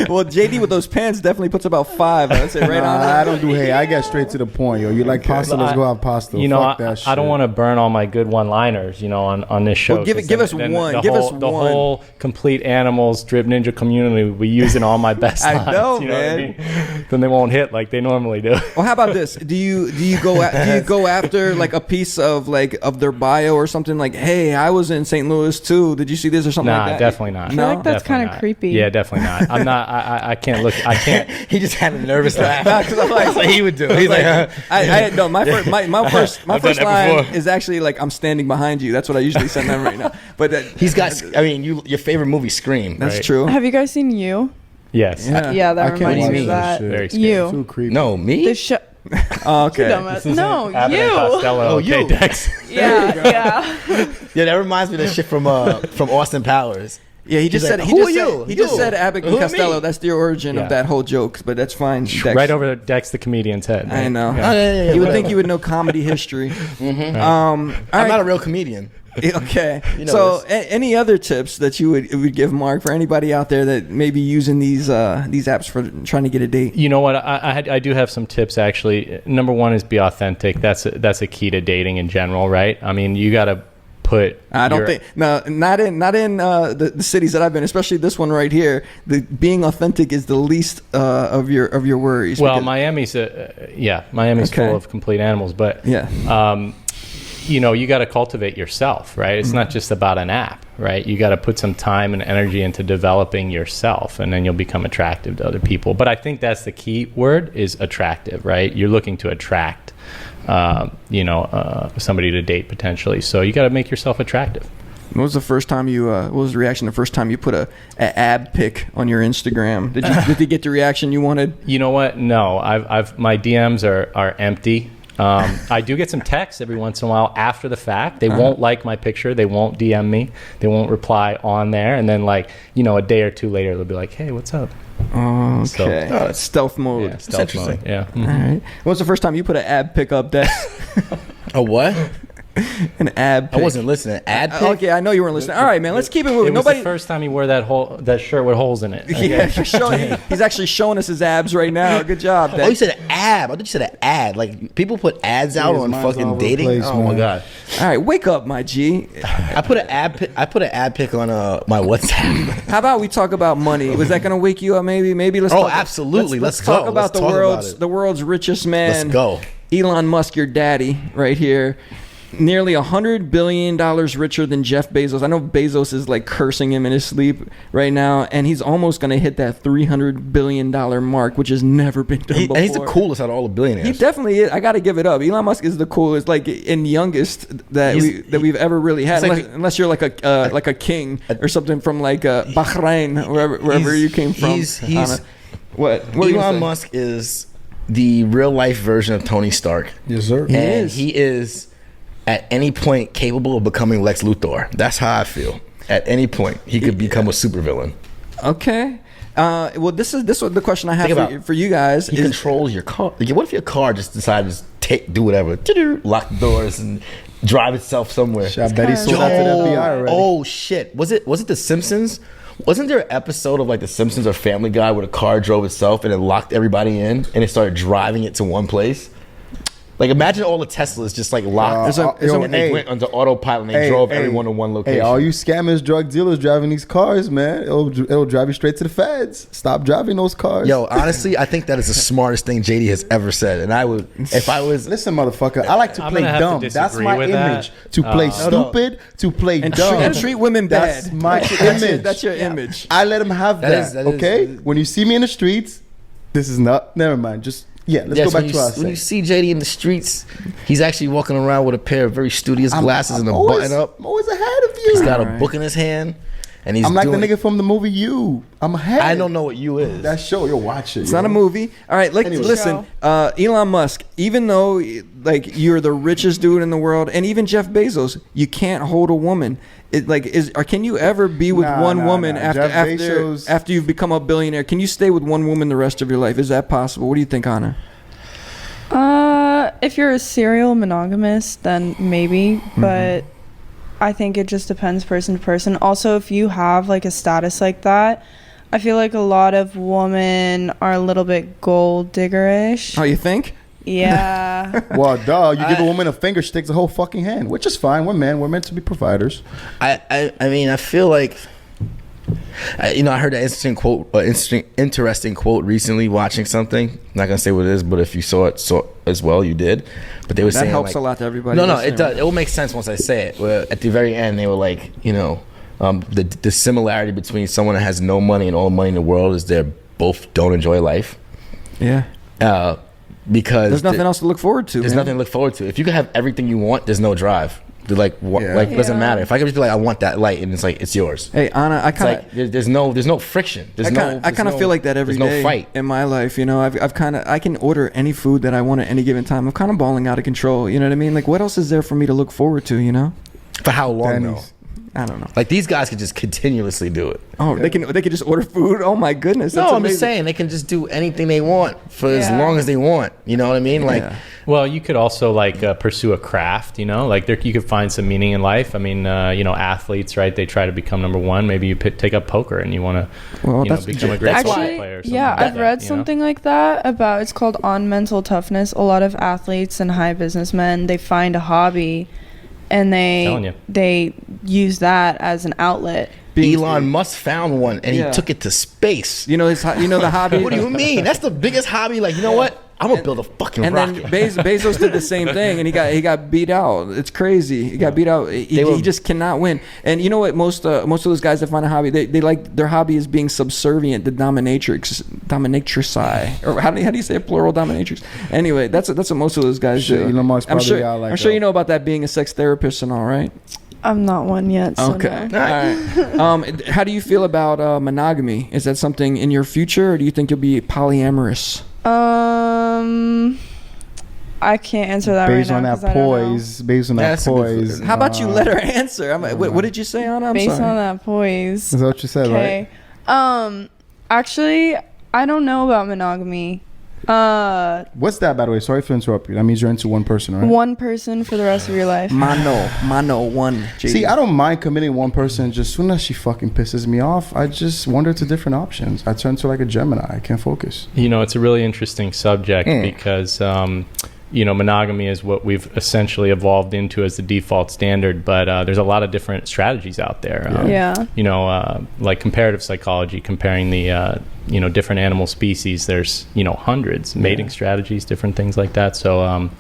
Well, JD with those pants definitely puts about 5. I'd say right on. I don't do hay. I get straight to the point, yo. You like pasta? Let's go have pasta. You know, Fuck that shit. I don't want to burn all my good one-liners, you know, on this show. Well, give 'cause us then one. The Give us whole, the one. whole complete animals drip ninja community will be using all my best I lines. know, you man. What I mean? Then they won't hit like they normally do. Well, how about this? Do you go after like a piece of their bio or something like, hey, I was in St. Louis too. Did you see this or something Nah, like that? definitely not. I feel like that's Definitely kind of not. creepy. Yeah, definitely not. I'm not. I can't look. I can't. He just had a nervous laugh. Because I'm like, That's what he would do. He's like, no, my first I've done that line before. is actually like, I'm standing behind you. That's what I usually send them right now. But he's got. I mean, your favorite movie, Scream. that's Right. true. Have you guys seen You? Yes. Yeah, that I can't reminds watch me of that that. Very scary. You. Too creepy. No, me. The show. Oh, okay. Dumbass. No, Abbott and you. Costello. Oh, Okay, you. Dex. Yeah. Yeah, that reminds me of the shit from Austin Powers. Yeah, he just He's said like, he "Who just are said you? he just You. said Abbott and Who Costello. me?" That's the origin Yeah. of that whole joke, but that's fine. Dex. Right over Dex the comedian's head. I know. Yeah. Yeah, You would whatever. think you would know comedy history. I'm All right. not a real comedian. Okay. You know So, this. any other tips that you would give Mark for anybody out there that may be using these apps for trying to get a date? You know what? I do have some tips actually. Number one is be authentic. That's a key to dating in general, right? I mean, you got to put. I don't think not in the cities that I've been, especially this one right here. The being authentic is the least of your worries. Well, because- Miami's Miami's Okay. full of complete animals, but Yeah. You got to cultivate yourself, right? It's not just about an app, right? You got to put some time and energy into developing yourself, and then you'll become attractive to other people. But I think that's the key word is attractive, right? You're looking to attract, somebody to date potentially. So you got to make yourself attractive. What was the first time you? What was the reaction the first time you put a ab pic on your Instagram? Did you get the reaction you wanted? You know what? No, I've my DMs are empty. I do get some texts every once in a while after the fact. They won't like my picture. They won't DM me. They won't reply on there. And then a day or two later, they'll be like, "Hey, what's up?" Oh, So- okay. that's- Stealth mode. Yeah, stealth mode. interesting. Yeah. All right. When was the first time you put an ab pic up, Dex? A what? An ab I pic. wasn't listening. Ad pic? Okay, I know you weren't listening. All right, man. Let's keep it It moving. was Nobody. the first time he wore that shirt with holes in it. Yeah, he's actually showing us his abs right now. Good job, Oh, Dex. you said an ab. I thought you said an ad. Like people put ads out Jeez, on mine's all fucking over the dating. place, Oh my man. god. All right, wake up, my G. I put an ad pic on my WhatsApp. How about we talk about money? Was that going to wake you up? Maybe let's. Oh, talk, absolutely. Let's Let's talk go. about Let's talk about it. the world's richest man. Let's go. Elon Musk, your daddy, right here. Nearly $100 billion richer than Jeff Bezos. I know Bezos is cursing him in his sleep right now, and he's almost going to hit that $300 billion mark, which has never been done before. And he's the coolest out of all the billionaires. He definitely is. I got to give it up. Elon Musk is the coolest, and youngest that we've ever really had. It's Unless you're like a king or something from Bahrain, wherever you came from. He's Anna. What were you gonna Elon say? Musk is the real life version of Tony Stark. Yes, sir. He And is. he is at any point capable of becoming Lex Luthor. That's how I feel. At any point, he could become a supervillain. Okay. Well, this was the question I Think have about- for you guys. He is- controls your car. Like, what if your car just decides to do whatever, lock the doors and drive itself somewhere? I bet he sold out to the FBI already. Oh shit! Was it The Simpsons? Wasn't there an episode of The Simpsons or Family Guy where the car drove itself and it locked everybody in and it started driving it to one place? Imagine all the Teslas just locked, and they went onto autopilot and they drove everyone to one location. Hey, all you scammers, drug dealers driving these cars, man, it'll drive you straight to the feds. Stop driving those cars. Yo, honestly, I think that is the smartest thing JD has ever said. And I would, if I was, Listen, motherfucker, I like to I'm play gonna have to dumb. That's disagree my with image. that. To play Hold on. stupid, to play and dumb. treat women bad. That's my image. That's your image. I let him have that. That is- okay? When you see me in the streets, this is not. Never mind. Just let's yes, go back when to what I when you said. see JD in the streets, he's actually walking around with a pair of very studious glasses and a always- button up. I'm always ahead of you. He's got a Alright. book in his hand, and he's I'm like the doing, nigga from the movie You. I'm ahead. I don't know what you is. that show. You'll watch it. It's not a movie. All right, Anyway. listen. Elon Musk, even though you're the richest dude in the world, and even Jeff Bezos, you can't hold a woman. Can you ever be with Nah, one nah, woman nah. after Jeff after Bezos- after you've become a billionaire? Can you stay with one woman the rest of your life? Is that possible? What do you think, Anna? If you're a serial monogamist, then maybe, but I think it just depends person to person. Also, if you have a status like that, I feel like a lot of women are a little bit gold diggerish. Oh, you think? Yeah. Well, duh. You give a woman a finger, she takes a whole fucking hand, which is fine. We're men. We're meant to be providers. I mean, I feel like, I heard an interesting quote recently watching something. I'm not gonna say what it is, but if you saw it as well, you did. But they were That saying helps a lot to everybody. No, listening. it does. It will make sense once I say it. Where at the very end, they were like, the similarity between someone that has no money and all the money in the world is they both don't enjoy life. Yeah. Because There's nothing else to look forward to. There's man. nothing to look forward to. If you can have everything you want, there's no drive. They're it doesn't Yeah. matter. If I can just be I want that light, and it's yours. Hey, Anna, I It's kind of. there's no friction. I kind of feel like that every day There's no fight. in my life. I can order any food that I want at any given time. I'm kind of balling out of control. You know what I mean? What else is there for me to look forward to? For how long Denny's. I don't know. Like these guys could just continuously do it. Oh, they can just order food. Oh my goodness. No, That's I'm just amazing. saying they can just do anything they want for as Yeah. long as they want. You know what I mean? Like, Yeah. Well, you could also like pursue a craft, you know, like you could find some meaning in life. I mean, you know, athletes, right? They try to become number one. Maybe you take up poker and you want to, Well, you know, that's- become a great that's poker Actually, player. Or something yeah, like I've that, read you know? something like that about. It's called On Mental Toughness. A lot of athletes and high businessmen, they find a hobby, and Telling you. they use that as an outlet. Elon Musk found one and Yeah. he took it to space. You know, the hobby. What do you mean? That's the biggest hobby. Like, you know what? I'm gonna build a fucking And then rocket. Bezos did the same thing, and he got beat out. It's crazy. He got beat out. He just cannot win. And you know what? Most of those guys that find a hobby, they like their hobby is being subservient to dominatrix, or how do you say it? Plural dominatrix. Anyway, that's what most of those guys Shit, do. Elon Musk I'm probably sure. got like I'm sure a- you know about that being a sex therapist and all, right? I'm not one yet. So Okay. no. All right. How do you feel about monogamy? Is that something in your future, or do you think you'll be polyamorous? I can't answer that Based right on now. that poise, based on that That's a good- poise. How about you let her answer? What did you say, Anna? I'm Based sorry. on that poise. Is that what you said, Okay. right? Actually, I don't know about monogamy. What's that, by the way? Sorry to interrupt you. That means you're into one person, right? One person for the rest of your life. Mano, one. See, I don't mind committing one person. Just soon as she fucking pisses me off, I just wander to different options. I turn to like a Gemini. I can't focus. You know, it's a really interesting subject because, you know, monogamy is what we've essentially evolved into as the default standard. But there's a lot of different strategies out there. Yeah. You know, like comparative psychology, comparing the, you know, different animal species. There's, you know, hundreds, mating strategies, different things like that. So,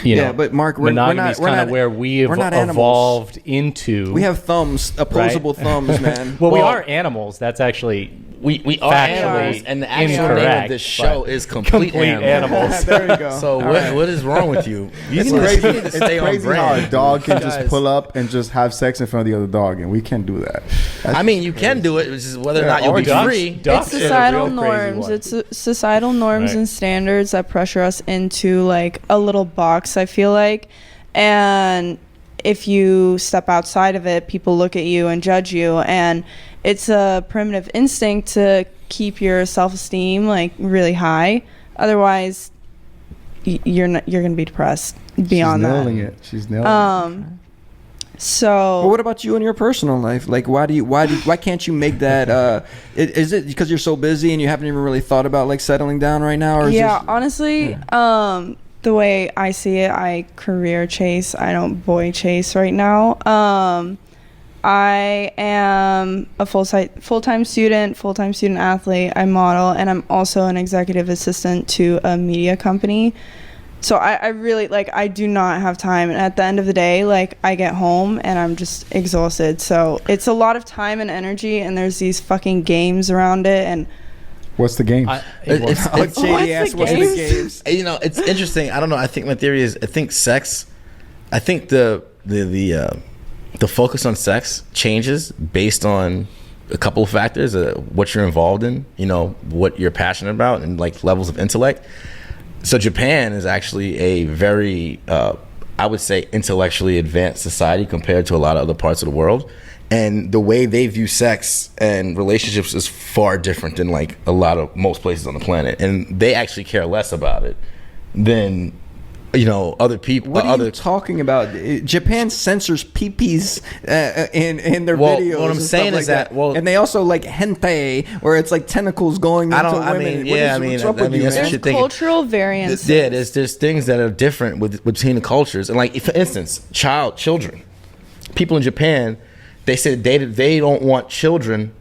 you know, but Mark, we're monogamy not- is we're kind of not- where we have we're not animals. evolved into. We have thumbs, opposable thumbs, man. well, we Well- are animals. That's actually We are Factually animals, and the actual name incorrect, of this show but is complete animals. There you go. So what is wrong with you? You It's need to- crazy. you need to It's stay on crazy how brand. a dog can You just guys- pull up and just have sex in front of the other dog, and we can't do that. I mean, you can do it. It's just whether or Yeah, not you'll or be ducks. free. Ducks It's are the societal real crazy norms. one. It's societal norms Right. and standards that pressure us into like a little box, I feel like. And if you step outside of it, people look at you and judge you. And it's a primitive instinct to keep your self-esteem like really high. Otherwise, you're going to be depressed beyond She's that. nailing it. She's nailing it. So But what about you in your personal life? Like, why can't you make that? Is it because you're so busy and you haven't even really thought about like settling down right now? Or is yeah, this- honestly, the way I see it, I career chase. I don't boy chase right now. I am a full-time student athlete. I model, and I'm also an executive assistant to a media company. So I really like, I do not have time. And at the end of the day, like, I get home and I'm just exhausted. So it's a lot of time and energy, and there's these fucking games around it. And What's the game? It's- Oh, it's- shady ass. What's the games? You know, it's interesting. I don't know. I think my theory is, I think the focus on sex changes based on a couple of factors: what you're involved in, you know, what you're passionate about, and like levels of intellect. So Japan is actually a very, I would say, intellectually advanced society compared to a lot of other parts of the world. And the way they view sex and relationships is far different than like most places on the planet. And they actually care less about it than, you know, other people. What are you talking about? Japan censors peepees in their Well, videos. what I'm and saying stuff is like that, well- and they also like hentai, where it's like tentacles going into women. What's up with you, that's man? what there's you're thinking. cultural variances. Yeah, there's things that are different between the cultures. And like, for instance, children. People in Japan, they say they don't want children.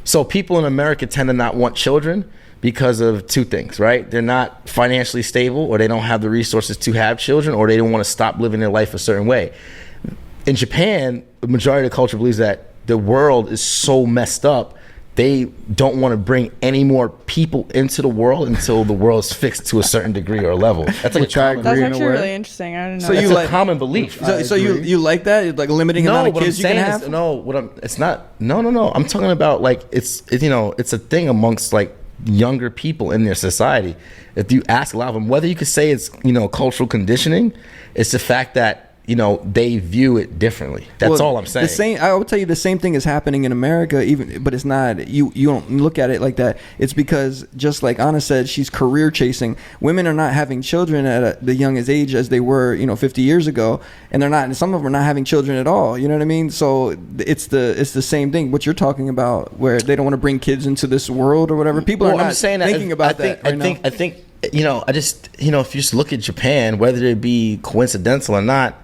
So people in America tend to not want children because of two things, right? They're not financially stable, or they don't have the resources to have children, or they don't want to stop living their life a certain way. In Japan, the majority of the culture believes that the world is so messed up, they don't want to bring any more people into the world until the world's fixed to a certain degree or level. That's like Which I That's agree in a actually way. really interesting. I didn't know. So that. you It's like- a common belief. So you like that? Like limiting the amount of what I'm kids you can saying have? is, it's not. No. I'm talking about like it's you know, it's a thing amongst like younger people in their society. If you ask a lot of them, whether you could say it's, you know, cultural conditioning, it's the fact that they view it differently. That's all I'm saying. I would tell you the same thing is happening in America, but it's not. You don't look at it like that. It's because, just like Anna said, she's career chasing. Women are not having children at the youngest age as they were, 50 years ago, and they're not. Some of them are not having children at all. You know what I mean? So it's the same thing. What you're talking about, where they don't want to bring kids into this world or whatever. People are not thinking about that. I think. If you just look at Japan, whether it be coincidental or not,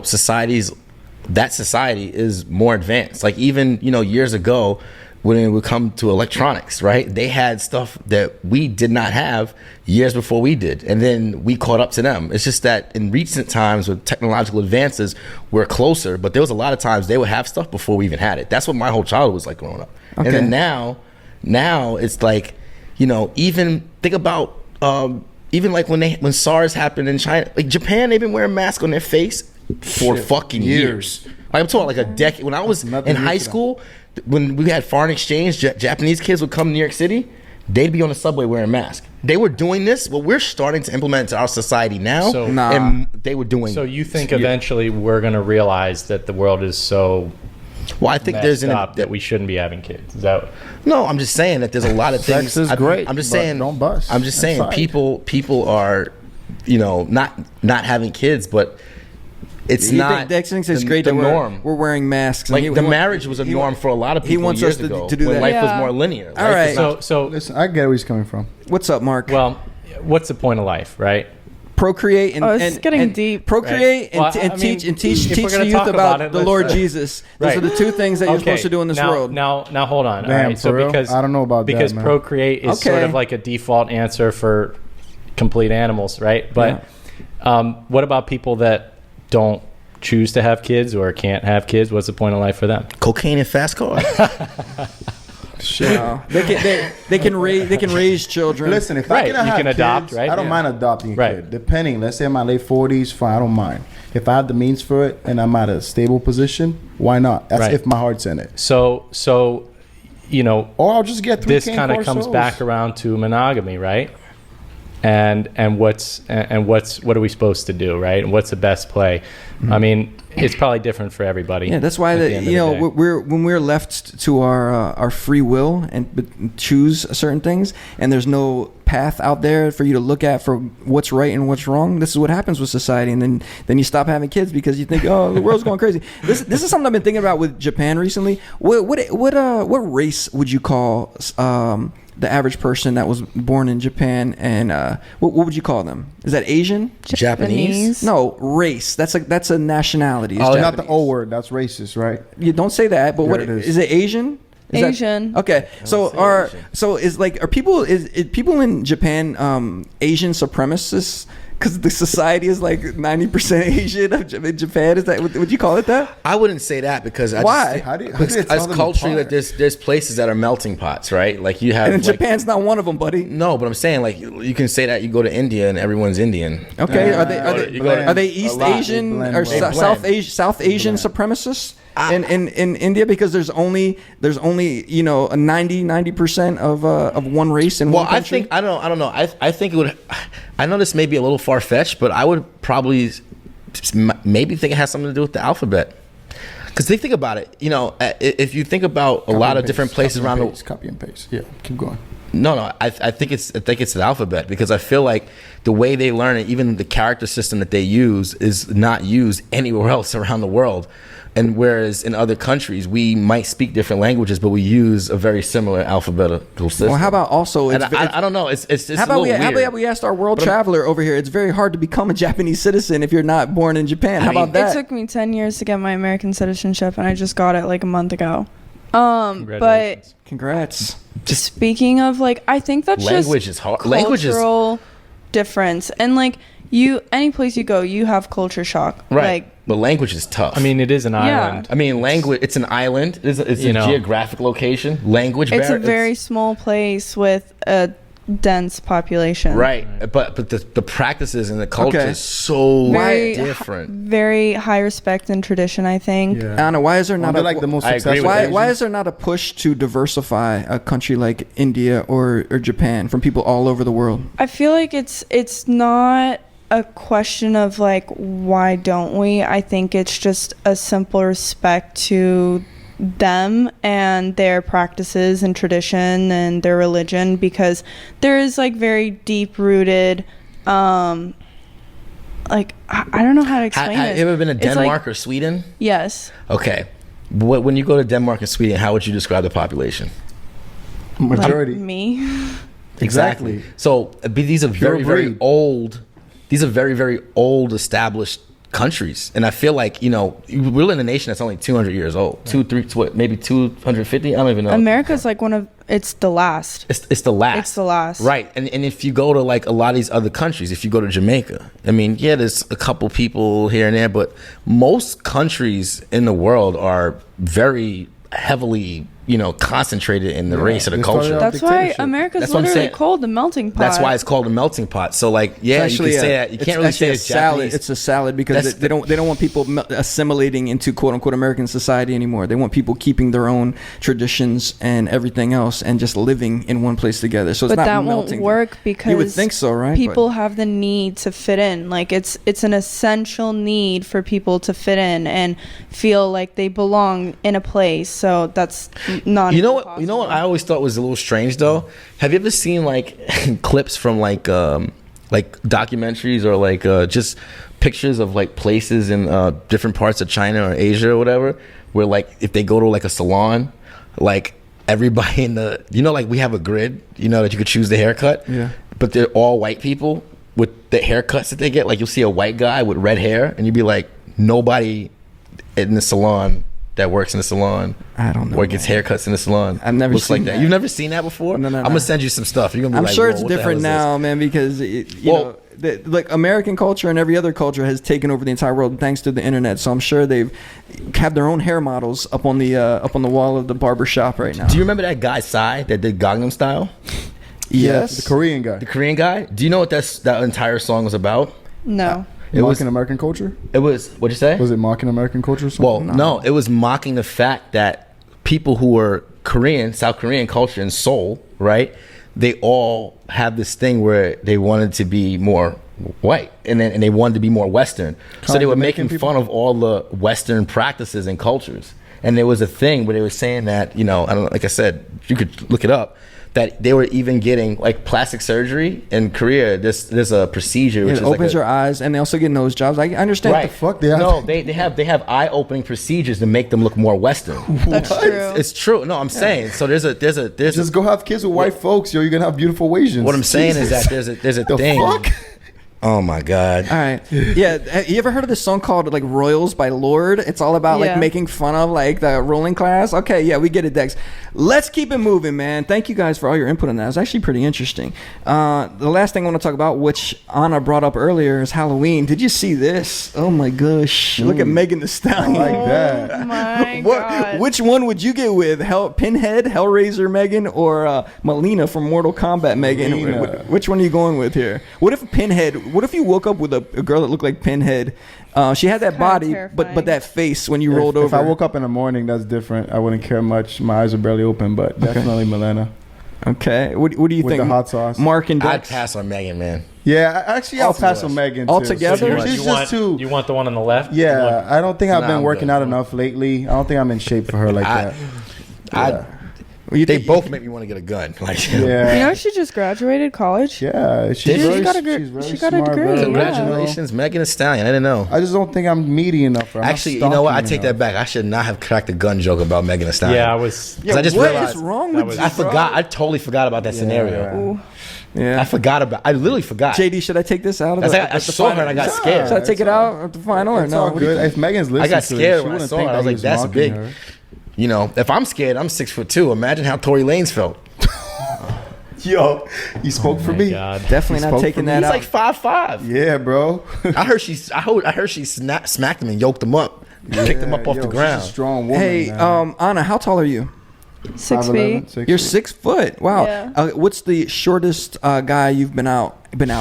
society is more advanced. Like even, years ago, when it would come to electronics, right? They had stuff that we did not have years before we did. And then we caught up to them. It's just that in recent times with technological advances, we're closer. But there was a lot of times they would have stuff before we even had it. That's what my whole childhood was like growing up. Okay. And then now it's like, even think about, even like when SARS happened in China, like Japan, they've been wearing masks on their face for fucking years. Like, I'm talking like a decade. When I was in high school, when we had foreign exchange, Japanese kids would come to New York City, they'd be on the subway wearing masks. They were doing this. Well, we're starting to implement it to our society now, and they were doing. So you think eventually we're going to realize that the world is so. Well, I think there's that we shouldn't be having kids. Is that? No, I'm just saying that there's a lot of things. Sex is great. I'm just saying. Don't bust. I'm just saying people are, not having kids, but it's not. Dex thinks it's great the that norm. We're wearing masks. Like the marriage was a norm for a lot of people. He wants years us ago, to do when that. life was more linear. All right. So listen, I get where he's coming from. What's up, Mark? Well, what's the point of life, right? Procreate and it's getting deep. Procreate right. teach if the youth about the Lord Jesus. Those are the two things that you're supposed to do in this world. Now hold on. Damn, all right. So real? because I don't know about because that, man. procreate is sort of like a default answer for complete animals, right? But what about people that don't choose to have kids or can't have kids? What's the point of life for them? Cocaine and fast cars. They can raise children. Listen, if I can adopt, kids, right? I don't mind adopting a Right. kid. Depending, let's say in my late 40s, fine, I don't mind. If I have the means for it and I'm at a stable position, why not? That's if my heart's in it. So Or I'll just get 3 this kind of comes back around to monogamy, right? And what are we supposed to do, right? And what's the best play? Mm-hmm. I mean, it's probably different for everybody. Yeah, that's why when we're left to our free will and choose certain things, and there's no path out there for you to look at for what's right and what's wrong. This is what happens with society, and then you stop having kids because you think, oh, the world's going crazy. This is something I've been thinking about with Japan recently. What race would you call the average person that was born in Japan, and what would you call them? Is that Asian? Japanese? No, race. That's a nationality. It's not the Japanese. O word. That's racist, right? You don't say that. But what It is it? Asian? Asian. Okay. So are people in Japan Asian supremacists? Because the society is like 90% Asian in Japan. Is that would you call it that? I wouldn't say that because why? As culturally, that there's places that are melting pots, right? Like you have, and Japan's not one of them, buddy. No, but I'm saying like you can say that you go to India and everyone's Indian. Okay, are they East Asian or South Asian supremacists? In India, because there's only a 90% of one race in one country? I don't know. I think it would. I know this may be a little far fetched, but I would probably maybe think it has something to do with the alphabet. Because think about it, if you think about a lot of different places around the world. Copy and paste. Yeah, keep going. No. I think it's the alphabet, because I feel like the way they learn it, even the character system that they use, is not used anywhere else around the world. And whereas in other countries, we might speak different languages, but we use a very similar alphabetical system. Well, how about also? I don't know. It's how about we asked our world traveler over here? It's very hard to become a Japanese citizen if you're not born in Japan. How about that? It took me 10 years to get my American citizenship, and I just got it like a month ago. Congratulations. But Congrats. Speaking of, like, I think that's language just is hard. Cultural difference, and like any place you go, you have culture shock. Right. Like, but language is tough. I mean, it is an island. I mean, language. It's an island. It's a geographic location. Language. It's a very small place with a dense population. Right. But the practices and the culture is so different. Very high respect and tradition, I think. Yeah. Anna, why is there not the most successful? Why is there not a push to diversify a country like India or Japan from people all over the world? I feel like it's not a question of like, why don't we? I think it's just a simple respect to them and their practices and tradition and their religion, because there is like very deep rooted like I don't know how to explain Have this. you ever been to It's Denmark like, or Sweden? yes. Okay. When you go to Denmark and Sweden, how would you describe the population? Majority. Like me. Exactly. So these are very, Pure very breed. old. These are very, very old established countries, and I feel like we're in a nation that's only 200 years old. Maybe 250. I don't even know. America's like it's the last. It's the last. It's the last. Right. And if you go to like a lot of these other countries, if you go to Jamaica, I mean, yeah, there's a couple people here and there, but most countries in the world are very heavily, concentrated in the race or the they started culture. out That's why dictatorship. America's That's what I'm literally saying. called the melting pot. That's why it's called a melting pot. So like, yeah, you can say that. You can't really say a it's salad. Japanese. It's a salad because That's they don't want people assimilating into quote unquote American society anymore. They want people keeping their own traditions and everything else and just living in one place together. So it's but not that melting. won't work because you would think so, right? people have the need to fit in. Like it's an essential need for people to fit in and feel like they belong in a place. So that's not. You know what I always thought was a little strange though? Have you ever seen like clips from like documentaries or like just pictures of like places in different parts of China or Asia or whatever, where like if they go to like a salon, like everybody in the like we have a grid, that you could choose the haircut. Yeah. But they're all white people with the haircuts that they get. Like you'll see a white guy with red hair and you'd be like, nobody in the salon that works in the salon, I don't know, or gets haircuts in the salon. I've never looks seen like that. that. You've never seen that before? No. I'm gonna send you some stuff. You're gonna be I'm like, sure "Whoa, it's what the hell different is this?" now, man, because like American culture and every other culture has taken over the entire world thanks to the internet. So I'm sure they've have their own hair models up on the wall of the barber shop right now. Do you remember that guy Psy that did Gangnam Style? Yes, The Korean guy. The Korean guy. Do you know what that entire song was about? No. It was. Mocking American culture? It was. What'd you say? Was it mocking American culture or something? Well, no, it was mocking the fact that people who were Korean, South Korean culture in Seoul, right? They all have this thing where they wanted to be more white and they wanted to be more Western. So they were making fun of all the Western practices and cultures. And there was a thing where they were saying that, I don't know, like I said, you could look it up, that they were even getting like plastic surgery in Korea. There's a procedure which it is opens like your eyes, and they also get nose jobs. I understand. right. the fuck they have? No, they have eye-opening procedures to make them look more Western. That's true. It's true. No, I'm saying. So there's a Just go have kids with white folks, yo. You're gonna have beautiful Asians. what I'm saying is that there's a The thing. fuck? Oh my God. All right. Yeah. Have you ever heard of this song called like Royals by Lorde? It's all about like Yeah. making fun of like the ruling class. Okay. Yeah, we get it, Dex. Let's keep it moving, man. Thank you guys for all your input on that. It's actually pretty interesting. The last thing I want to talk about, which Anna brought up earlier, is Halloween. Did you see this? Oh my gosh. Look at Megan the Stallion. Like that. Oh my God. Which one would you get with? Pinhead, Hellraiser Megan, or Melina from Mortal Kombat Megan? Melina. Which one are you going with here? What if you woke up with a girl that looked like Pinhead? She had that Kinda body, terrifying. but that face when you rolled If over. I woke up in the morning, that's different. I wouldn't care much. My eyes are barely open, but definitely Milena Okay. What do you with think? the hot sauce. Mark and I'd Dex. pass on Megan, man. Yeah, actually, I'll pass on Megan too. Altogether? She's just too. You want the one on the left? Yeah, I don't think I've Nah, been I'm working good. out enough lately. I don't think I'm in shape for her like that. Yeah. You They think- both make me want to get a gun. Like, Yeah. You know, she just graduated college. Yeah, she's Did she? very, She got a gr- she's very she got a smart, degree, very- yeah. congratulations, Megan Thee Stallion. I didn't know. I just don't think I'm meaty enough for her. I'm not Actually, you know what? I stalking take that enough. back. I should not have cracked the gun joke about Megan Thee Stallion. Yeah, I was. Yeah, I just what realized is wrong that with was- you? I forgot. I totally forgot about that scenario. Ooh. Yeah. I forgot about. I literally forgot. JD, should I take this out of That's the? like, I at the saw her final? and I got Yeah. scared. Should I take it out at the final or It's no? all What do you good. think? If Megan's listening I got to it, scared she when I wouldn't saw think her. I that was he like, "That's mocking big." her. You know, if I'm scared, I'm 6'2". Imagine how Tory Lanez felt. Yo, he spoke for My me. God. Definitely He not spoke taking for that me. He's out. like 5'5". Yeah, bro. I heard she smacked him and yoked him up, picked him up off Yo, the she's ground. a strong woman. Hey, man. Anna, how tall are you? 6 5'11", feet. 6 You're feet. 6 foot. Wow. Yeah. What's the shortest guy you've been out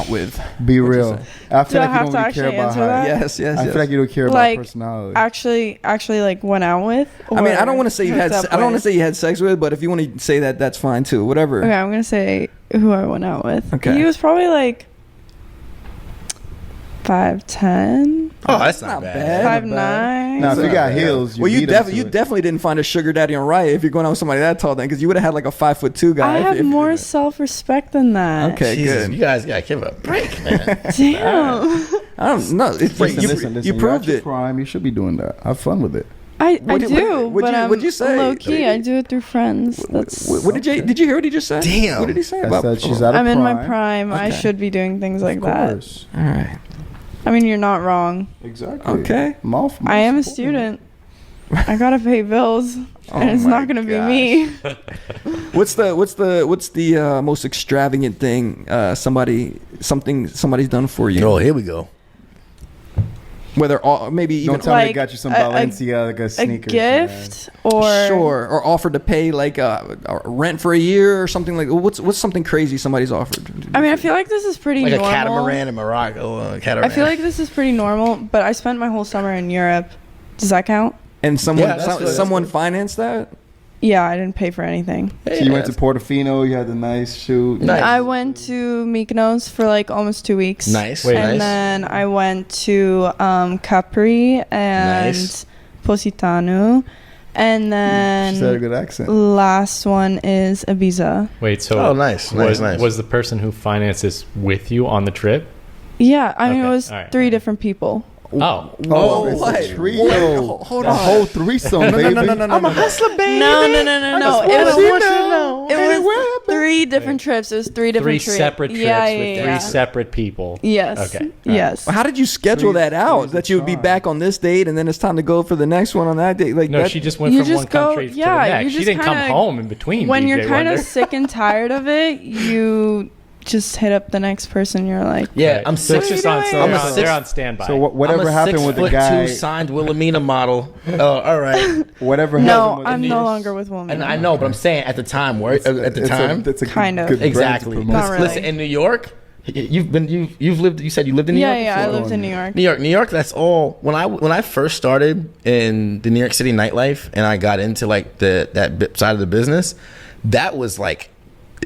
with? Be real. I feel Do I like have you to don't really care actually about answer height. that? Yes, yes, I yes. feel like you don't care Like, about personality. Actually, like went out with. I mean, I don't or want to say you had. hooked up I don't want to with? say you had sex with, but if you want to say that, that's fine too. Whatever. Okay, I'm gonna say who I went out with. Okay. He was probably like 5'10", Oh, that's not bad. 5'9". Now, if you got heels, Well, you beat 'em to it. definitely didn't find a sugar daddy on Riot if you're going out with somebody that tall then, because you would have had like a 5'2" guy. I if- have if- more self-respect than that. Okay, Jesus, good. you guys gotta give a break, man. Damn. I don't know. Listen, You you're proved at your it. prime. You should be doing that. Have fun with it. I What'd do, but what'd you say? low key. I do it through friends. That's. What did you hear? What he just said? Damn. What did he say I about? said she's at her I'm in my prime. prime. I Okay. should be doing things like Of that. course. All right. I mean, you're not wrong. Exactly. Okay. I am a student. I gotta pay bills, Oh and it's my not gonna be me. What's the most extravagant thing somebody's done for you? Oh, here we go. Whether maybe even Don't tell me they Like got you some a- Balenciaga A sneakers. gift or sure, or offered to pay like rent for a year or something like. What's something crazy somebody's offered? I mean, I feel like this is pretty Like normal. a catamaran in Morocco. I feel like this is pretty normal, but I spent my whole summer in Europe. Does that count? And someone Yeah, that's good, someone that's good. financed that. Yeah, I didn't pay for anything. So you went to Portofino. You had the nice shoot. Nice. I went to Mykonos for like almost 2 weeks. Nice. Wait, And nice. then I went to Capri and Nice. Positano. And She had a then good accent. last one is Ibiza. Wait, so Oh, nice, was, nice. was the person who financed this with you on the trip? Yeah, I mean, Okay, it was all right. 3 different people. Oh, Oh, it's what? a trio. Hold a on. whole threesome, baby. No. I'm a hustler, baby. No. It Anywhere, was 3 different trips. It was 3 different 3 separate trips Yeah, with 3 separate people. Yes. Okay. Yes. How did you schedule Three- that out? three's That you would be fine. back on this date, and then it's time to go for the next one on that date. Like No, that, she just went You from just one go- country to the yeah, next. you She just didn't come kinda- home in between. When DJ you're kind Wonder. of sick and tired of it, you just hit up the next person. You're like, Yeah, Right. I'm So six. it's just on, doing? they're, I'm a on, six- they're on standby. So whatever I'm a happened with the 6'2" guy, signed Wilhelmina model. Oh, all right. whatever happened no, with I'm the no first- longer with women. And I know, but I'm saying at the time, where at the time, that's a Kind of. good brand to exactly. promote. Not really. Listen, in New York, you've lived. You said you lived in New Yeah, York. yeah, I before? lived in New York. New York. That's all. When I first started in the New York City nightlife, and I got into like that side of the business, that was like,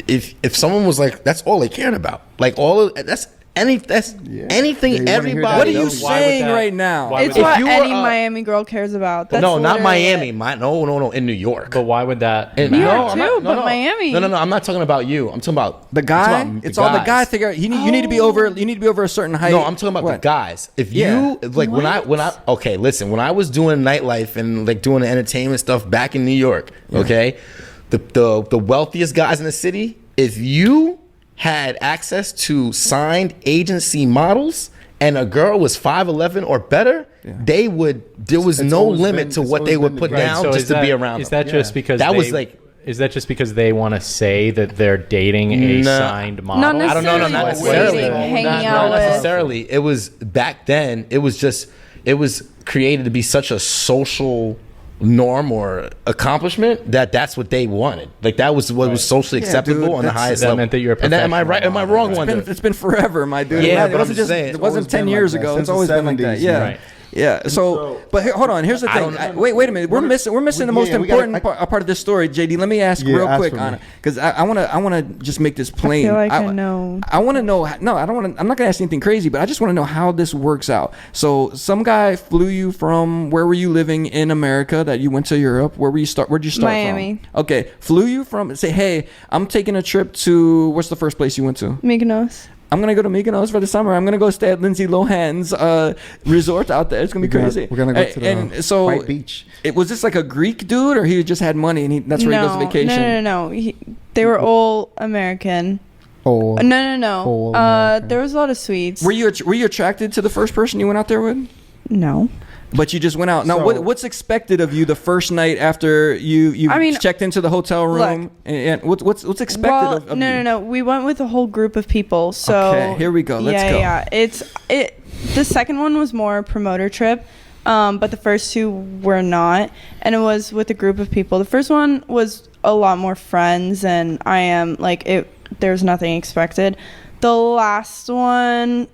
if someone was like, that's all they cared about. Like that's anything. Yeah, you Everybody. wanna hear that. what are you Why would saying that- right now? why It's would what you were, any uh, Miami girl cares about. That's No, not literally Miami. it. No, in New York. But why would that In New matter? York I'm too, not- but Miami. No. I'm not talking about you. I'm talking about The guy, I'm talking about it's all the guys. guy figure. You need to be over. You need to be over a certain height. No, I'm talking about the What? guys. If Yeah. you like when I okay, listen, when I was doing nightlife and like doing the entertainment stuff back in New York, okay, the wealthiest guys in the city, if you had access to signed agency models and a girl was 5'11" or better, there was It's no always limit been- to it's what they always would been put the down So just is to be that- around Is them. that just because That they, was like- Is that just because they want to say that they're dating a No. signed model? Not I don't know, necessarily not dating, necessarily. hanging Not out with. necessarily. It was back then. It was created to be such a social norm or accomplishment that's what they wanted. Like that was what was socially Yeah, acceptable dude, on the that's- highest that level. meant that you're a and am I right? Am I professional wrong? model, Wonder? It's been forever, my dude. Yeah, it but I'm wasn't just saying, It wasn't it's 10 always years been like ago. that It's since the always been like that. 70s, Yeah. Right. Yeah. So, but here, hold on. Here's the thing. Wait a minute. We're missing the most yeah, we gotta- important part of this story. JD, let me ask Yeah, real ask quick for on me. it because I want to just make this plain. I feel like I know. I want to know. No, I don't want to. I'm not gonna ask anything crazy, but I just want to know how this works out. So, some guy flew you from where were you living in America that you went to Europe? Where'd you start Miami. from? Okay, flew you from. Say, hey, I'm taking a trip to. What's the first place you went to? Mykonos. I'm gonna go to Mykonos for the summer. I'm gonna go stay at Lindsay Lohan's resort out there. It's gonna be crazy. We're gonna go to the and so White Beach. Was this like a Greek dude, or he just had money and that's where he goes to vacation? No. They were all American. Oh, No. All American. There was a lot of Swedes. Were you attracted to the first person you went out there with? No. But you just went out. Now, So- what's expected of you the first night after you I mean, checked into the hotel room? look. And what's expected Well, of you? no. We went with a whole group of people. So Okay, here we go. Let's go. Yeah. The second one was more a promoter trip, but the first 2 were not, and it was with a group of people. The first one was a lot more friends, and I am like it. There's nothing expected. The last one.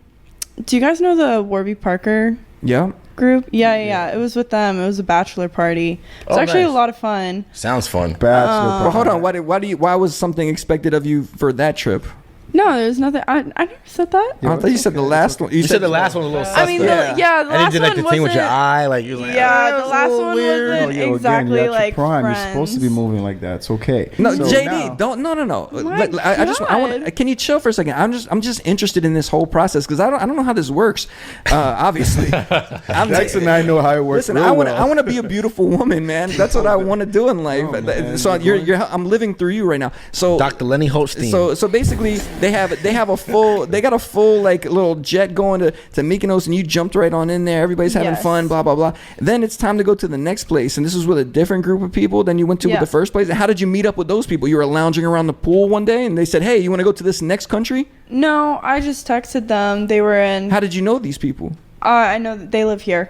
Do you guys know the Warby Parker Yeah. group? Yeah. It was with them. It was a bachelor party. It was Oh, actually nice. a lot of fun. Sounds fun. bachelor Well, party. hold on. Why was something expected of you for that trip? No, there's nothing. I never said that. I thought you said the last one. You said the last one was a little suspect. I mean, the Yeah. last and you did like one the thing with your wasn't- eye, like you was like, Yeah, "Ah, the that's a last little one weird." wasn't Yo, exactly again, you're at like your prime. You're supposed to be friends. moving like that. It's okay. No, So JD, now- don't. No. my Look, I just. I want. God. Can you chill for a second? I'm just interested in this whole process because I don't know how this works. Obviously, Dex and I know how it works. Listen, real well. I want to be a beautiful woman, man. That's what I want to do in life. No, man, so I'm living through you right now. So Dr. Lenny Holstein. So basically, they got a full like little jet going to Mykonos, and you jumped right on in there. Everybody's having Yes. fun, blah blah blah. Then it's time to go to the next place, and this is with a different group of people than you went to with Yeah. the first place. And how did you meet up with those people? You were lounging around the pool one day, and they said, "Hey, you want to go to this next country?" No, I just texted them. They were in. How did you know these people? I know that they live here.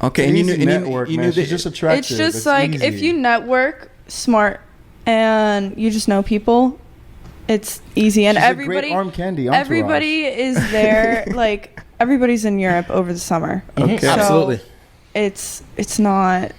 Okay, It's and you an knew, easy and network, you man. knew She's that- just attractive. It's just like if easy. you network smart and you just know people, it's easy. And She's a great everybody, arm candy entourage. everybody is there. Like everybody's in Europe over the summer. Okay. So Absolutely. It's not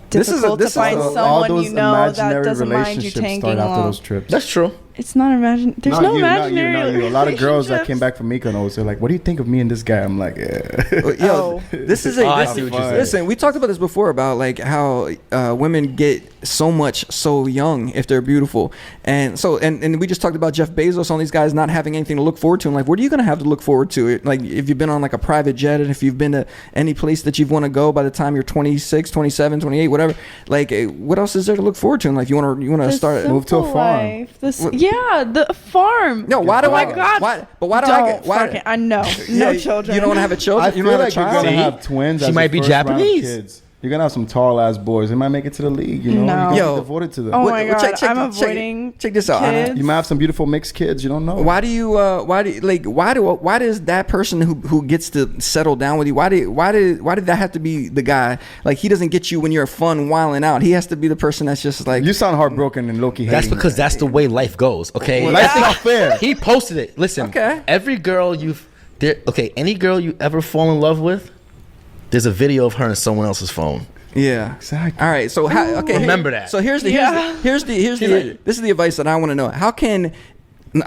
difficult This is to find all someone those you know that imaginary doesn't mind you relationships taking start after along. those trips. That's true. It's not imagine. There's Not no you, not imaginary. you, not you. A lot of girls that came relationships. back from Mykonos, they're like, "What do you think of me and this guy?" I'm like, "Yeah." Yo, this is a. Oh, I this- see what you're saying. listen, we talked about this before about like how women get so much so young if they're beautiful, and so and we just talked about Jeff Bezos, all these guys not having anything to look forward to. And like, what are you gonna have to look forward to? Like, if you've been on like a private jet, and if you've been to any place that you want to go by the time you're 26, 27, 28, whatever. Like, what else is there to look forward to? And like, you want to The start. Move to a simple farm. life. This, What- yeah, the farm. No, why do Oh I? my God. Why? But why do Don't I get? Why? fucking- I know. Yeah, No children. You don't want to have a children. I You feel don't have like a you're child. gonna have twins. She as might the be first round of Japanese. kids. You're gonna have some tall ass boys. They might make it to the league. You know, No. you gotta Yo. be devoted to them. Oh What- my what- God, I'm check- avoiding check this out, Anna. kids. You might have some beautiful mixed kids. You don't know. Why do you why does that person who gets to settle down with you, why did that have to be the guy? Like, he doesn't get you when you're fun wilding out. He has to be the person that's just like, You sound heartbroken and Loki. That's because that's the way life goes. Okay, Well, that's not fair. He posted it. Listen, Okay. every girl any girl you ever fall in love with, there's a video of her on someone else's phone. yeah, Exactly. all right, so how, okay, Remember that. So here's the Yeah. this is the advice that I want to know. How can,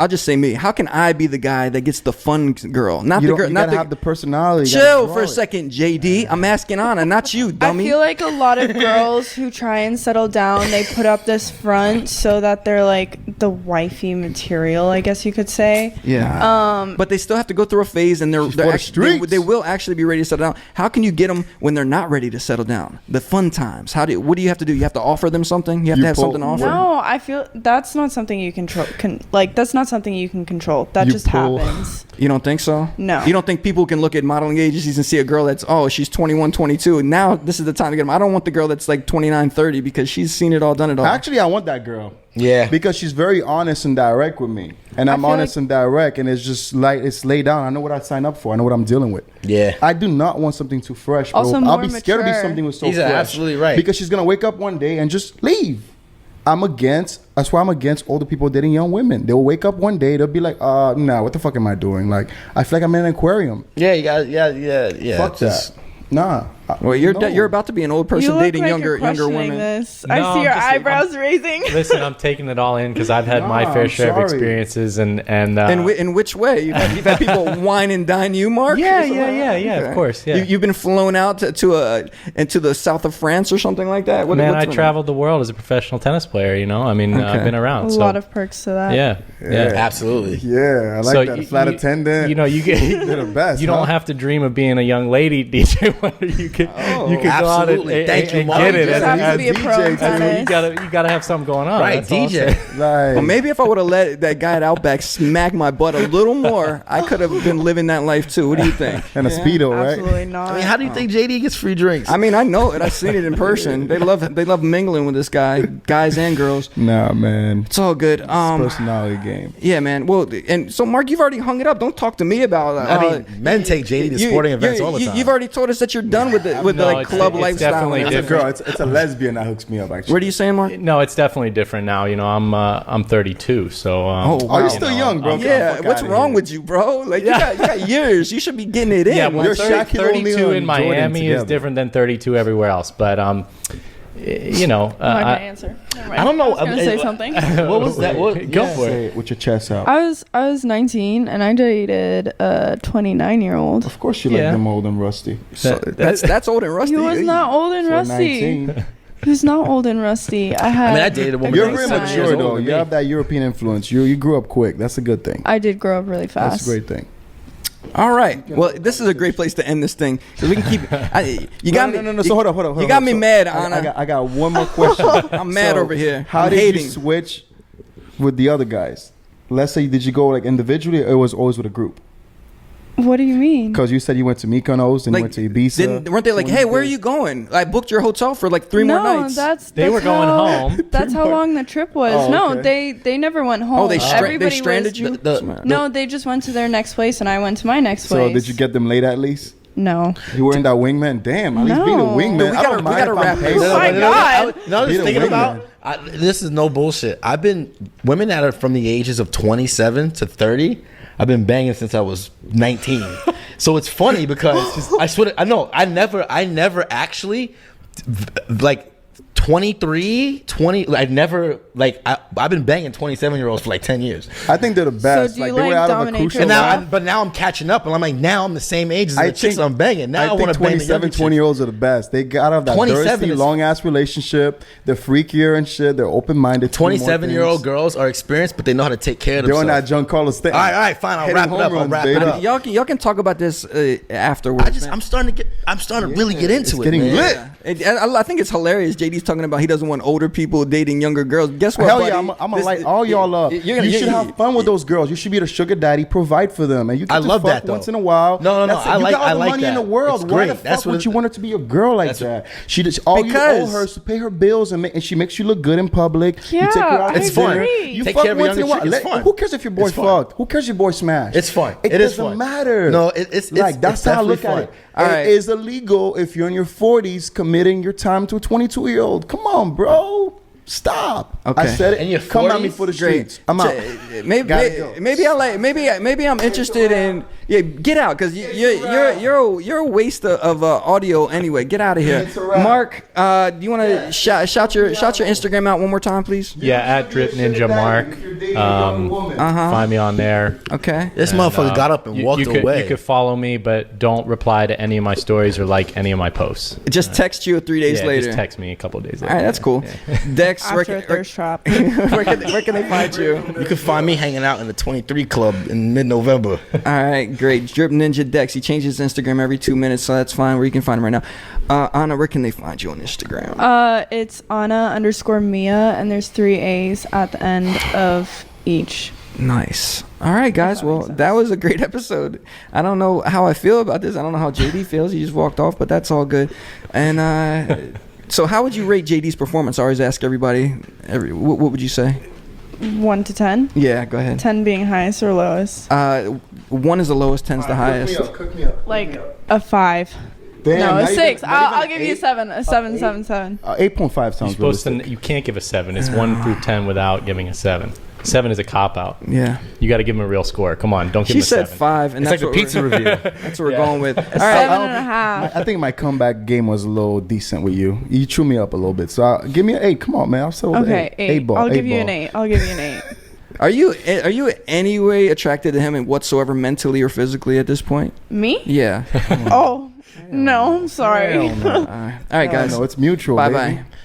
I'll just say me, how can I be the guy that gets the fun girl, not You the don't. girl, You not gotta the have the personality. You gotta chill draw for a it. second, JD. I'm asking Anna, not you, I dummy. feel like a lot of girls who try and settle down, they put up this front so that they're like the wifey material, I guess you could say. Yeah. But they still have to go through a phase, and for the they streets. will actually be ready to settle down. How can you get them when they're not ready to settle down? The fun times. What do you have to do? You have to offer them something. You have You to have pull- something to offer. No, I feel that's not something you control. That's not something you can control. That You just pull- happens. You don't think so? No. You don't think people can look at modeling agencies and see a girl that's, oh, she's 21, 22. And now this is the time to get them. I don't want the girl that's like 29, 30 because she's seen it all, done it all. Actually, I want that girl. Yeah. Because she's very honest and direct with me, and I'm feel honest like- and direct, and it's just like it's laid down. I know what I signed up for. I know what I'm dealing with. Yeah. I do not want something too fresh, bro. Also I'll more be scared to be mature. something with so He's fresh. absolutely right. Because she's gonna wake up one day and just leave. That's why I'm against older people dating young women. They'll wake up one day, they'll be like, nah, what the fuck am I doing? Like, I feel like I'm in an aquarium. Yeah, you got yeah. Fuck just- that. Nah. Well, you're No. you're about to be an old You person look dating like younger you're questioning women. This. No, I see I'm your just- eyebrows raising. Listen, I'm taking it all in because I've had my No, fair I'm share of sorry. experiences and In which way? You've had people wine and dine you, Mark? Yeah, Is that yeah, what- yeah, of course, yeah. You've been flown out into the south of France or something like that? man, what's I traveled the world as a professional tennis player. You know, I mean, Okay. I've been around. A so, lot of perks to that. yeah. Absolutely. Yeah, I like So that. you- Flight you- attendant. You know, you get They're the best. You don't huh? have to dream of being a young lady DJ wonder you could you could go out and, absolutely. and, Thank you, and Mark. get it. You just as- have to be a DJ pro in too. tennis. you gotta have something going on. Right, That's all I'm DJ. saying. Like, Well, maybe if I would have let that guy at Outback smack my butt a little more, I could have been living that life too. What do you think? and a speedo, right? Absolutely not. I mean, how do you think JD gets free drinks? I mean, I know it. I've seen it in person. They love mingling with this guy, guys and girls. Nah, man. It's all good. It's a personality game. Yeah, man. Well, and so Mark, you've already hung it up. Don't talk to me about. I mean, men take JD to sporting events all the time. You've already told us that you're done with the No, like it's- club it's lifestyle. definitely and It's a everything. girl. It's a lesbian that hooks me up. Actually. What are you saying, Mark? No, it's definitely different now. You know, I'm 32, so Oh, Oh, wow. you're still young, bro. Yeah, what's wrong with you, bro? Like you got years. You should be getting it in. yeah, man. well, You're Shaquille 32 O'Neal in and Miami Jordan is together. different than 32 everywhere else. But you know, I'm not gonna answer. Never mind. I don't know. I was gonna say something. What was that? What? Go for Say it. it with your chest out. I was 19 and I dated a 29-year-old. Of course you like Yeah. them old and rusty. So that's old and rusty. He was not old and For rusty. 19. He was not old and rusty. I mean, I dated a woman You're that very was 7 years mature older though. than You me. have that European influence. You grew up quick. That's a good thing. I did grow up really fast. That's a great thing. All right. Well, this is a great place to end this thing because we can keep. You got me. No. So hold up. You got me So, mad, Anna. I got one more question. I'm mad over here. How I'm did hating. you switch with the other guys? Let's say, did you go like individually, or it was always with a group? What do you mean? Because you said you went to Mykonos and you went to Ibiza. Weren't they like, hey, where are you going? I booked your hotel for like 3 more nights. They were going home. That's how long the trip was. Oh, no, okay. they never went home. Oh, they Everybody stranded was, you? No, they just went to their next place, and I went to my next place. So did you get them late at least? No. You weren't that wingman. Damn, at least be the No. wingman. No, we I don't we mind gotta if I'm wrap paid. this Oh up. my God. No, I was Be the thinking wingman. about. This is no bullshit. I've been women that are from the ages of 27 to 30. I've been banging since I was 19. So it's funny because I swear I know I never actually like 23, 20. I never like I've been banging 27-year-olds for like 10 years. I think they're the best. do you Like they were like out of a dominatrix? crucial. And now, Yeah. but now I'm catching up, and I'm like, now I'm the same age as the chicks think- I'm banging. Now I, want think to bang the 27, younger 20 year olds are the best. They got out of that 27 thirsty, is- long ass relationship. They're freakier and shit. They're open minded. 27-year-old girls are experienced, but they know how to take care of They're on themselves. that Giancarlo thing. All right, fine. I'll wrap it up. I'll wrap it up. Y'all can talk about this afterwards. man. I'm starting to really get It's into it. getting man. lit. I think it's hilarious. JD's talking about he doesn't want older people dating younger girls. Guess what? Hell buddy? yeah, I'm gonna This- light all y'all up. you're You gonna- should have fun with those girls. You should be the sugar daddy, provide for them, and you get I to love fuck that, though. once in a while. No. That's it. I You like- got all I the like money in that. the world. It's Why great. the fuck That's what would it- you want her to be a girl like That's that? She just all Because- you owe her is to pay her bills and she makes you look good in public. You take her Yeah, out It's to fun. dinner. agree. You Take fuck care of a once in a younger while. chick. It's fun. Who cares if your boy It's fun. fucked? Who cares if your boy smashed? It's fun. It It is doesn't fun. matter. No, it's like that's how I look definitely at it. All right. It is illegal if you're in your 40s committing your time to a 22-year-old. Come on, bro. Stop. Okay. I said it. In your Come at me 40s? for the Great. streets. I'm out. Maybe Gotta go. maybe I'm interested in get out because you're a waste of audio anyway. Get out of here, It's a wrap. Mark. Do you want to shout your Instagram out one more time, please? Yeah, at Drip Ninja Mark. Find me on there. Okay. This And, motherfucker got up and walked you could, away. You could follow me, but don't reply to any of my stories or like any of my posts. Just text you 3 days Yeah, later. just text me a couple days All later. right, that's cool. Dex, where After a thirst trap. where can they find you? You can find me hanging out in the 23 club in mid-November. All right, great. Drip Ninja Dex. He changes his Instagram every 2 minutes, so that's fine. Where you can find him right now. Anna, where can they find you on Instagram? It's Anna_Mia, and there's 3 A's at the end of each. Nice. All right, guys. that Well, makes sense. that was a great episode. I don't know how I feel about this. I don't know how JD feels. He just walked off, but that's all good. And so, how would you rate JD's performance? I always ask everybody. What would you say? 1 to 10. Yeah, go ahead. 10 being highest or lowest. 1 is the lowest, 10's the highest. Cook me up. Like a 5. Damn, No, now a you 6. got- not I'll even give you a eight? 7. A 7, 7, 7. 8.5 You're sounds supposed realistic. to. You can't give a 7. It's 1 through 10 without giving a 7. 7 is a cop out. Yeah. You got to give him a real score. Come on, don't give She him a said 7. 5, and It's that's like the what pizza we're, review. That's what we're Yeah. going with. All right. 7.5. I think my comeback game was a little decent with you. You chew me up a little bit. So give me an 8. Come on, man. I'll settle with Okay, 8. 8 ball. I'll 8 give you ball. an 8. I'll give you an 8. Are you any way attracted to him in whatsoever, mentally or physically, at this point? Me? Yeah. Oh, no, I'm sorry. All right, guys. No, it's mutual. Bye baby. bye.